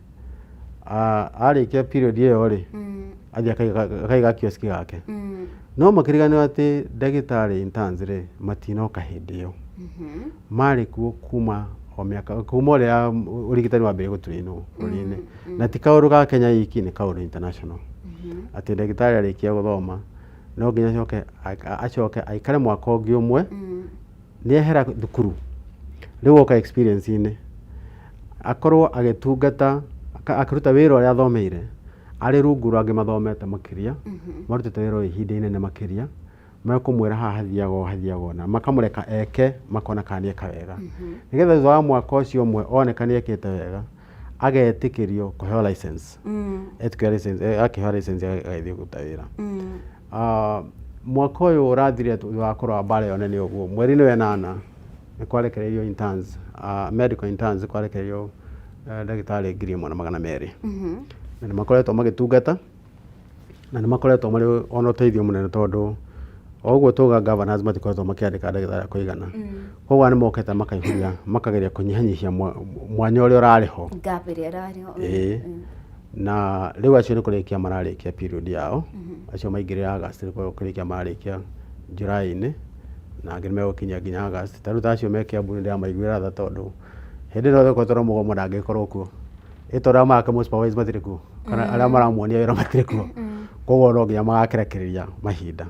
arĩkia period ĩyo rĩ athiĩ akaiga kioski gake no makĩriganĩrwo atĩ ndagĩtarĩ interns rĩ matinoka hĩndĩ ĩyo marĩ kuo kuma ũrĩa ũrigitani wambere gũtũinwo bũrũri-inĩ na ti kaũndũ ga Kenya iki nĩ kaũndũ international atĩ ndagĩtarĩ arĩkia gũthoma no nginya acoke aikare mwaka ũngĩ ũmwe nĩ ehera thukuru rĩu oka experience-inĩ akorwo agĩtungata akĩruta wĩra ũrĩa athomeire arĩ rungu rwa angĩ mathomete makĩria marutĩte wĩra ihinda inene makĩria mekũmwĩra haha hathiaga na makamũreka eke makona kana nĩ eka wega nĩgetha thutha wa mwaka ũcio ũmwe oneka nĩ ekĩte wega agetĩkĩrio kũheo license akĩheo license agĩthiĩ kũruta wĩra. Mwaka ũyũ ũrathire wakorwo wa mbara ĩyo nene ũguo mweri-inĩ wa ĩnana nĩ kwarekereirio interns medical interns kwarekereirio ndagĩtarĩ 1,200 na nĩ makoretwo magĩtungata na nĩ makoretwo marĩ ona ũteithio mũnene tondũ oguo tuga governors matikoretwo makĩandĩka ndagĩtarĩ kũigana koguo nĩ mokĩte makaihũria makageria kũnyihanyihia mwanya ũrĩa ũrarĩho na rĩu acio nĩ kũrĩkia mararĩkia period yao acio maingĩrĩra August nĩ kũrĩkia mararĩkia July-inĩ na angĩ megũkinya nginya August tarĩu ta acio me Kiambu nĩ ndĩramaiguĩra tha tondũ hĩndĩ ĩno thoko mũgomo ndangĩkorwo kuo ĩtondũ maraka mũsupervise matirĩ kuo kana arĩa maramuonia wĩra matirĩ kuo koguo no nginya magakĩrekereria mahinda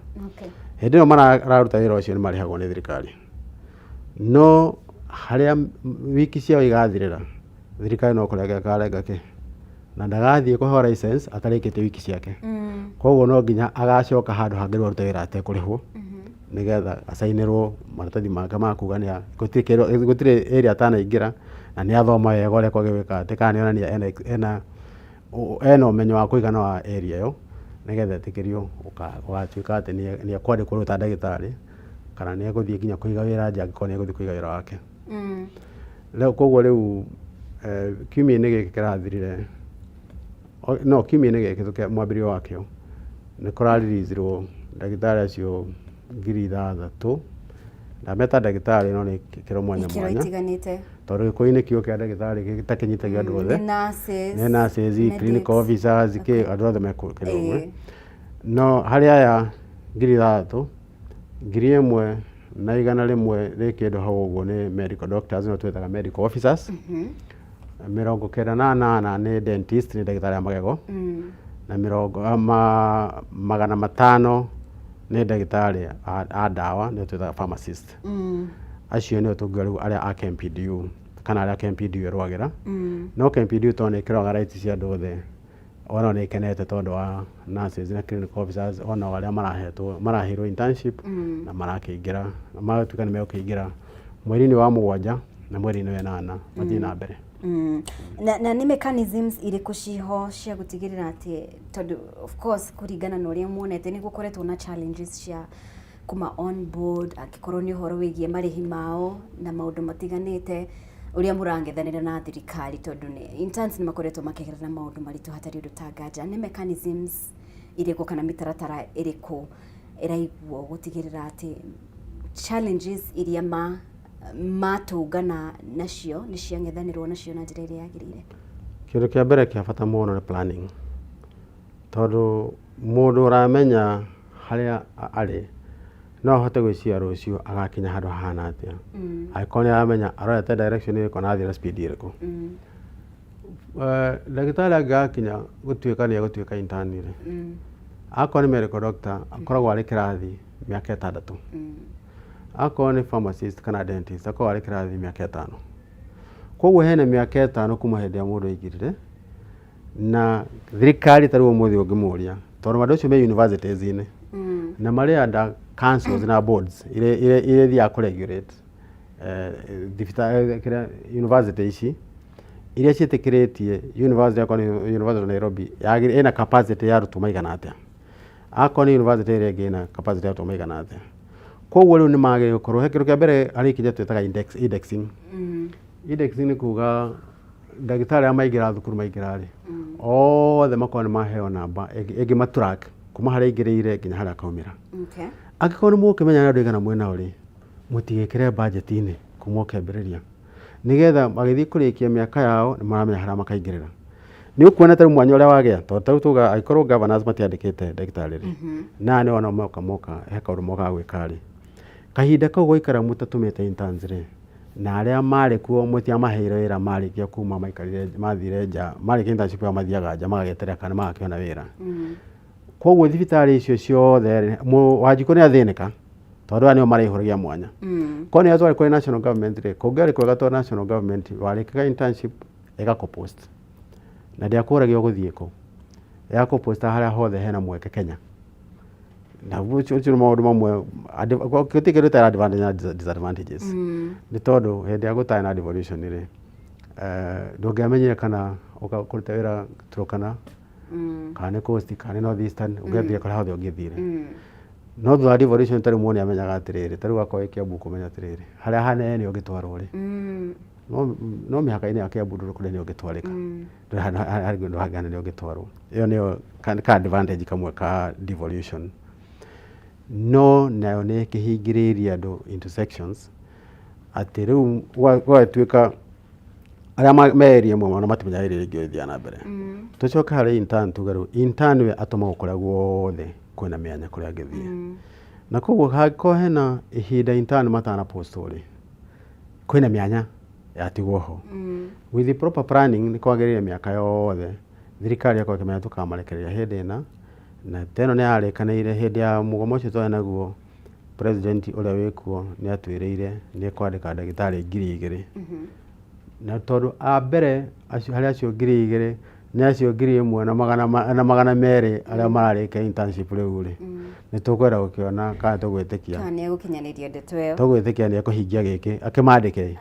hĩndĩ ĩno mararuta wĩra ũcio nĩ marĩhagwo nĩ thirikari no harĩa wiki ciao igathirĩra thirikari no kũrenga karenga kĩ na ndagathiĩ kũheo license atarĩkĩtie wiki ciake koguo no nginya agacoka handũ hangĩ aruta wĩra atekũrĩhwo nĩgetha acainĩrwo maratathi make ma kuga nĩ gũtirĩ area atanaingĩra na nĩ athoma wega ũrĩa kwagĩrĩire atĩ kana nĩ onania ena ũmenyo wa kũigana wa area ĩyo nĩgetha etĩkĩrio ũgatuĩka atĩ nĩ ekwandĩkwo rĩu ta ndagĩtarĩ kana nĩ egũthiĩ nginya kũiga wĩra nja angĩkorwo nĩ egũthiĩ kũiga wĩra wake. Koguo rĩu kiumia-inĩ gĩkĩ kĩrathirire kiumia-inĩ gĩkĩ mwambĩrĩrio wakĩo nĩ kũraririizirwo ndagĩtarĩ acio 3,000 ndameta ndagĩtarĩ no nĩ kĩro mwanya mwanya ikiro itiganite tondũ gĩkũyũ-inĩ kĩo kĩa ndagĩtarĩ gĩtakinyitagia andũ othe nĩ nurses clinical officers andũ othe mekũkĩra ũmwe no harĩ aya 3,000 1,100 rĩ kĩndũ hau ũguo nĩ medical doctors no twĩtaga medical officers 98 nĩ dentist nĩ ndagĩtarĩ a magego na 500 nĩ ndagĩtarĩ a ndawa nĩ twĩtaga pharmacist acio nĩo tũngĩrĩu arĩa a KMPDU kana arĩa KMPDU ĩrũagĩra no KMPDU to nĩ ĩkĩroga rights cia andũ othe ona nĩ ikenete tondũ wa nurses na clinical officers ona arĩa maraheirwo internship na marakĩingĩra magatuĩka nĩ megũkĩingĩra mweri-inĩ wa 7 na mweri-inĩ wa 8 mathiĩ na mbere na nĩ mechanisms irĩkũ ciho cia gũtigĩrĩra atĩ tondũ of course kũringana na ũrĩa muonete nĩ gũkoretwo na challenges cia kuma on board angĩkorwo nĩ ũhoro wĩgiĩ marĩhi mao na maũndũ matiganĩte ũrĩa mũrangethanĩra na thirikari tondũ interns nĩ makoretwo makĩgerera na maũndũ maritũ hatarĩ ũndũ ta nganja nĩ mechanisms irĩkũ kana mĩtaratara ĩrĩkũ ĩraiguo gũtigĩrĩra atĩ challenges iria matũngana nacio nĩ ciang'ethanĩrwo nacio na njĩra ĩrĩa yagĩrĩire kĩndũ kĩa mbere kĩa bata mũno nĩ planning tondũ mũndũ ũramenya harĩa arĩ no ahote gwĩciria rũciũ agakinya handũ hahana atĩa angĩkorwo nĩ aramenya arorete direction ĩrĩkũ na athiĩ na speed ĩrĩkũ ndagĩtarĩ angĩgakinya gũtuĩka nĩ egũtuĩka intern rĩ akorwo nĩ medical doctor akoragwo arĩ kĩrathi mĩaka 6 akorwo nĩ pharmacist kana dentist akoragwo arĩ kĩrathi mĩaka 5 koguo hena mĩaka 5 kuma hĩndĩ ya mũndũ aingĩrire na thirikari tarĩ ũmũthĩ ũngĩmũria tondũ andũ acio me universities-inĩ na marĩ under councils na boards iria thiaga kũregulate university ici iria ciĩtĩkĩrĩtie university yakwa nĩ University of Nairobi ĩna capacity ya arutwo maigana atĩa akorwo nĩ university ĩrĩa ĩngĩ ĩna capacity ya arutwo maigana atĩa koguo rĩu nĩ magĩrĩirwo gũkorwo he kĩndũ kĩa mbere harĩ ikinya twĩtaga indexing indexing nĩ kuga ndagĩtarĩ arĩa maingĩra thukuru maingĩra rĩ othe makorwo nĩ maheo namba ĩngĩmatrack kuma harĩa aingĩrĩire nginya harĩa akaumĩra angĩkorwo nĩ mũgũkĩmenya andũ aigana mwĩnao rĩ mũtigĩkĩre budget-inĩ kuma ũkĩambĩrĩria nĩgetha magĩthiĩ kũrĩkia mĩaka yao nĩ maramenya harĩa makaingĩrĩra nĩ ũkuona tarĩ mwanya ũrĩa wagĩa tondũ tarĩu tuga angĩkorwo governors matiandĩkĩte ndagĩtarĩ rĩ na nĩ ona moka he kaũndũ mokaga gwĩka rĩ kahinda kau gũikara mũtatũmĩte interns rĩ na arĩa marĩ kuo mũtiamaheire wĩra marĩkia kuma maikarire mathire nja marĩkia internship yao mathiaga nja magageterera kana magakĩona wĩra koguo thibitarĩ icio ciothe Wanjikũ nĩ athĩnĩka tondũ aya nĩo maraihũragia mwanya ko nĩ atwarĩ kũrĩ national government rĩ kũngĩarĩ kwega tondũ national government warĩkaga internship ĩgakũpost na ndĩakũragio gũthiĩ kũ ĩgakũposta harĩa hothe hena mweke Kenya na ũcio nĩ maũndũ mamwe gũtikĩrĩte advantage na disadvantages nĩ tondũ hĩndĩ ya gũtarĩ na devolution rĩ ndũngĩamenyire kana ũkũruta wĩra Turkana kana Coast kana North Eastern ũngĩathiĩ kũrĩa hothe ũngĩthire no thutha wa devolution tarĩ muone amenyaga atĩrĩrĩ tarĩu akorwo Kiambu kũmenya atĩrĩrĩ harĩa hanene ũngĩtwarwo rĩ no mĩhaka-inĩ ya Kiambu ndũrĩ kũnene ũngĩtwarĩka harĩ ũndũ hanene ũngĩtwarwo ĩyo nĩyo ka advantage kamwe ka devolution no nayo nĩ ĩkĩhingĩrĩirie andũ into sections atĩ rĩu gwatuĩka arĩa meeria mwe ona matimenya ĩrĩa ĩngĩ ĩthiĩ na mbere tũcoke harĩ intern tuge rĩu intern we atũmagwo kũrĩa guothe kwĩna mĩanya kũrĩa angĩthiĩ na koguo hangĩkorwo hena ihinda intern matana postwo rĩ kwĩna mĩanya yatigwo ho with the proper planning nĩ kwagĩrĩire mĩaka yothe thirikari yakorwo ĩkĩmenya tũkamarekereria hĩndĩ ĩna na teno nĩ yarĩkanĩire hĩndĩ ya mũgomo ũcio twarĩ naguo president ũrĩa wĩkuo nĩ atuĩrĩire nĩ kwandĩka ndagĩtarĩ 2,000 na tondũ a mbere harĩ acio 2,000 nĩ acio 1,200 arĩa mararĩkia internship rĩu rĩ nĩ tũkwenda gũkĩona kana tũgwĩtĩkia kana nĩ egũkinyanĩria ndeto ĩyo tũgwĩtĩkia nĩ ekũhingia gĩkĩ akĩmandĩke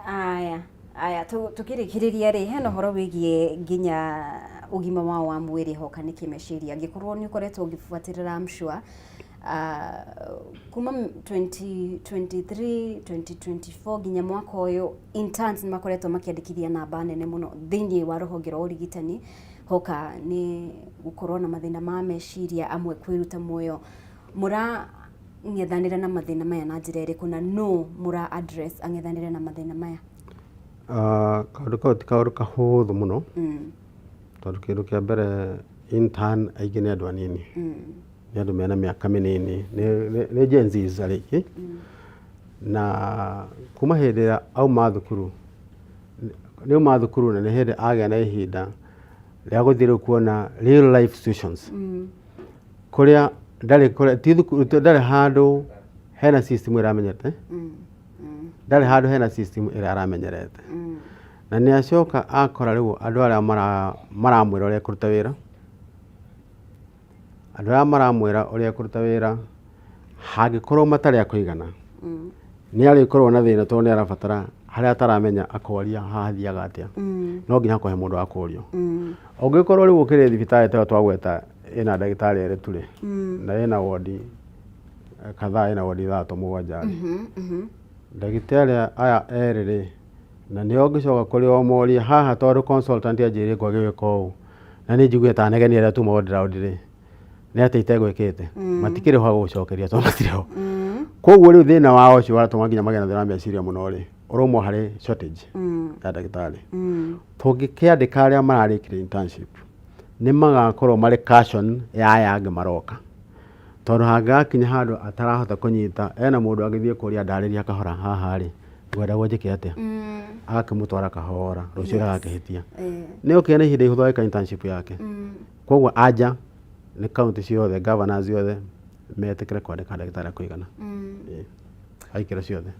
aya tũkĩrĩkĩrĩria rĩ hena ũhoro wĩgiĩ nginya ũgima wao wa mwĩrĩ hoka nĩ kĩmeciria angĩkorwo nĩ ũkoretwo ũgĩbuatĩrĩra I'm sure kuma 2023 2024 nginya mwaka ũyũ interns nĩ makoretwo makĩandĩkithia namba nene mũno thĩinĩ wa rũhonge rwa ũrigitani hoka nĩ gũkorwo na mathĩna ma meciria amwe kwĩruta muoyo ng'ethanĩra na mathĩna maya na njĩra ĩrĩkũ na no mũra address ang'ethanĩre na mathĩna maya? Kaũndũ kau ti kaũndũ kahũthũ mũno tondũ kĩndũ kĩa mbere intern aingĩ nĩ andũ anini, nĩ andũ mena mĩaka mĩnini, nĩ Gen Zs arĩki, na kuma hĩndĩ ĩrĩa auma thukuru na nĩ hĩndĩ agĩa na ihinda rĩa gũthiĩ kuona real life situations kũrĩa ndarĩ handũ hena system ĩramenyete, ndarĩ handũ hena system ĩrĩa aramenyerete, na nĩ acoka akora rĩu andũ arĩa maramwĩra ũrĩa kũruta wĩra, andũ arĩa maramwĩra ũrĩa kũruta wĩra hangĩkorwo matarĩ akũigana nĩ arĩkorwo na thĩna tondũ nĩ arabatara harĩa ataramenya akoria haha thiaga atĩa, no nginya akũhe mũndũ wa kũrio. Ũngĩkorwo rĩu ũkĩrĩ thibitarĩ ta twagweta ĩna ndagĩtarĩ erĩ tu na ĩna wodi kadhaa, ĩna wodi 3-7, ndagĩtarĩ aya erĩ na nĩ ũngĩcoka kũrĩ o moria haha tondũ consultant anjĩrĩ gwagĩwĩka ũũ na nĩ njiguĩte tanegeni arĩa tuma wodi round nĩ atĩ itegwĩkĩte matikĩrĩ ho gũcokeria tondũ matirĩ ho. Koguo rĩu thĩna wao ũcio waratũma nginya magĩa na thĩna meciria mũno ũrũmwo harĩ shortage ya ndagĩtarĩ. Tũngĩkĩandĩka arĩa mararĩkire internship nĩ magakorwo marĩ caution ya aya angĩ maroka, tondũ hangĩgakinya handũ atarahota kũnyita ena mũndũ agĩthiĩ kũria ndarĩria kahora haha ngwenda njĩke atĩa, agakĩmũtwara kahora rũciũ agakĩhĩtia, nĩ ũkĩona ihinda ihũthũ agĩka internship yake. Koguo anja nĩ kaunti ciothe, governors ciothe metĩkĩre kwandĩka ndagĩtarĩ kũigana aikĩra ciothe.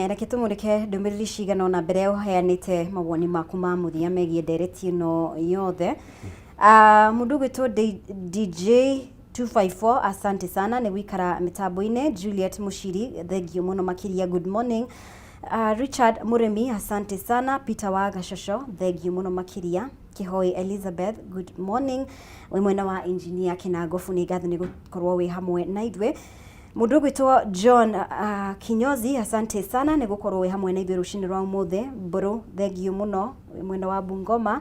Reke tũmũrĩke ndũmĩrĩri cigana ona mbere ya ũheanĩte mawoni maku ma mũthia megiĩ ndereti ĩno yothe. Mũndũ ũgwĩtwo DJ 254 asante sana nĩ wĩkara mĩtambo-inĩ. Juliet Mushiri thengiũ mũno makĩria, good morning. Richard Muremi asante sana. Peter wa Gacocco thengiũ mũno makĩria. Kihoi Elizabeth good morning. Wĩ mwena wa engineer Kinangofu nĩ ngatho nĩ gũkorwo wĩ hamwe na ithuĩ. Mũndũ ũgwĩtwo John Kinyozi asante sana nĩ gũkorwo wĩ hamwe na ithuĩ rũcinĩ rwa ũmũthĩ. Mbũrũ thengiũ mũno wĩ mwena wa Bungoma.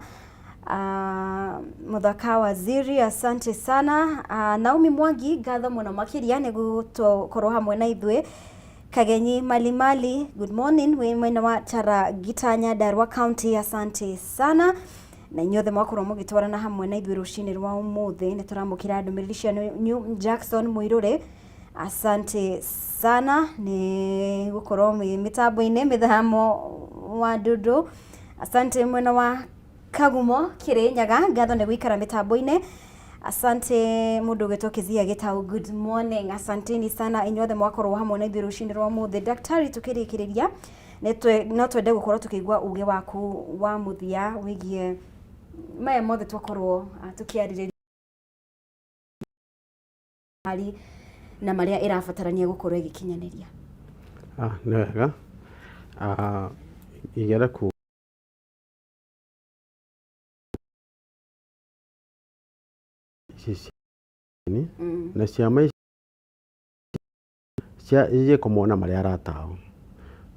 Muthaka Waziri asante sana. Naomi Mwangi ngatho mũno makĩria nĩ gũkorwo hamwe na ithuĩ. Kagenyi Malimali good morning wĩ mwena wa Taragita Nyandarua County asante sana. Na inyuothe mwakorwo mũgĩtwarana hamwe na ithuĩ rũcinĩ rwa ũmũthĩ. Nĩ tũramũkĩra ndũmĩrĩri cia New Jackson Mũirũrĩ asante sana nĩ gũkorwo mĩtambo-inĩ. Mĩthamo wa Ndũndũ asante mwena wa Kagumo Kĩrĩnyaga ngatho nĩ gũikara mĩtambo-inĩ. Asante mũndũ ũgĩtwo Kĩzia Gĩtaũ good morning, asanteni sana inyuothe mwakorwo hamwe na ithuĩ rũcinĩ rwa ũmũthĩ. Daktari tũkĩrĩkĩrĩria no twende gũkorwo tũkĩigua uge waku wa mũthia wĩgiĩ maya mothe twakorwo tũkĩarĩrĩria na marĩa ĩrabatarania gũkorwo ĩgĩkinyanĩria. Nĩ wega igera ku na ciama ici kũmona marĩa aratao,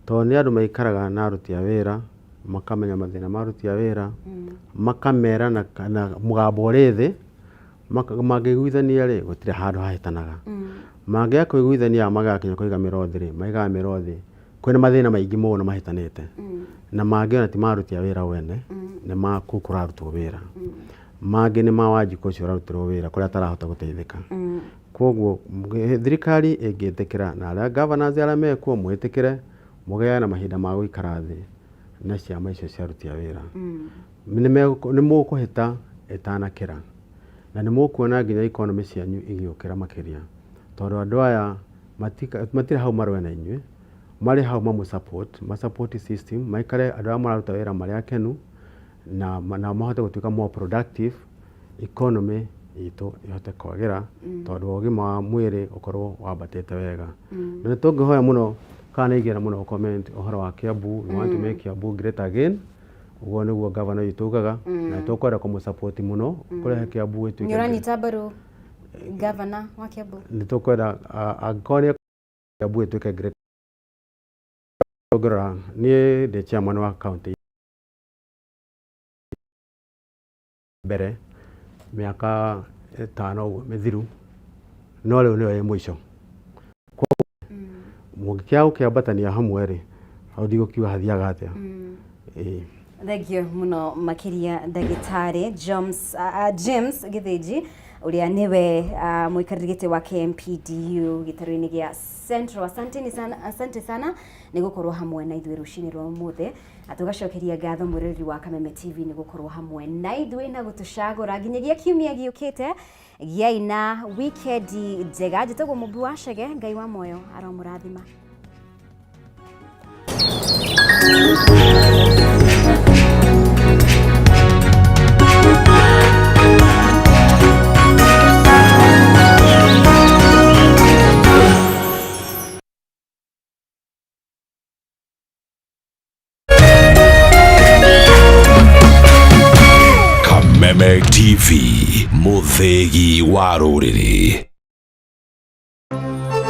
tondũ nĩ andũ maikaraga na aruti a wĩra makamenya mathĩna ma aruti a wĩra, makamera na mũgambo ũrĩ thĩ, mangĩiguithania gũtirĩ handũ hahĩtanaga. Mangĩaga kũiguithania magakinya kũiga mĩro thĩ, kwĩna mathĩna maingĩ mũno mahĩtanĩte, na mangĩ ti ma aruti a wĩra wene nĩ ma kũrarutwo wĩra, mangĩ nĩ ma Wanjikũ ũcio ũrarutirwo wĩra kũrĩa atarahota gũteithĩka. Koguo thirikari ĩngĩtĩkĩra na arĩa governors arĩa mekuo mwĩtĩkĩre mũgĩe na mahinda ma gũikara thĩ na ciama icio cia aruti a wĩra, nĩ mũkũhĩta ĩtanakĩra na nĩ mũkuona nginya economy cianyu igĩũkĩra makĩria, tondũ andũ aya matirĩ hau marũe na inyuĩ, marĩ hau ma support system, maikare andũ arĩa mararuta wĩra marĩ akenu na mahote gũtuĩka more productive, economy itũ ihote kwagĩra, tondũ ũgima wa mwĩrĩ ũkorwo wambatĩte wega. Na nĩ tũngĩhoya mũno kana nĩ ingĩenda mũno comment ũhoro wa Kiambu, we want to make Kiambu great again. Ũguo nĩguo governor witũ augaga na tũkwenda kũmũsupport mũno kũrehe Kiambu ĩtuĩke. Nĩ ũranyita mbaru governor wa Kiambu? Nĩ tũkwenda angĩkorwo Kiambu ĩtuĩke great. Niĩ ndĩ chairman wa county mbere mĩaka 5 ũguo mĩthiru, no rĩu nĩyo ĩ mũico. kia ukiambatania hamwe ri audio kiwa hathiaga atia Thank you muno makiria ndagitari James Githinji uria niwe muikariri giti wa KMPDU gitaru-ini gia Central. Asante sana ni gukorwo hamwe na ithuĩ rucini rwa umuthi atugacokeria ngatho mwiriri wa Kameme TV ni gukorwo hamwe na ithuĩ na gutucagura nginyagia kiumia giukite giai na weekend njega. Njĩtagwo Mũmbi wa Chege, Ngai wa moyo aromũrathima. Kameme TV, muthegi wa rũrĩrĩ.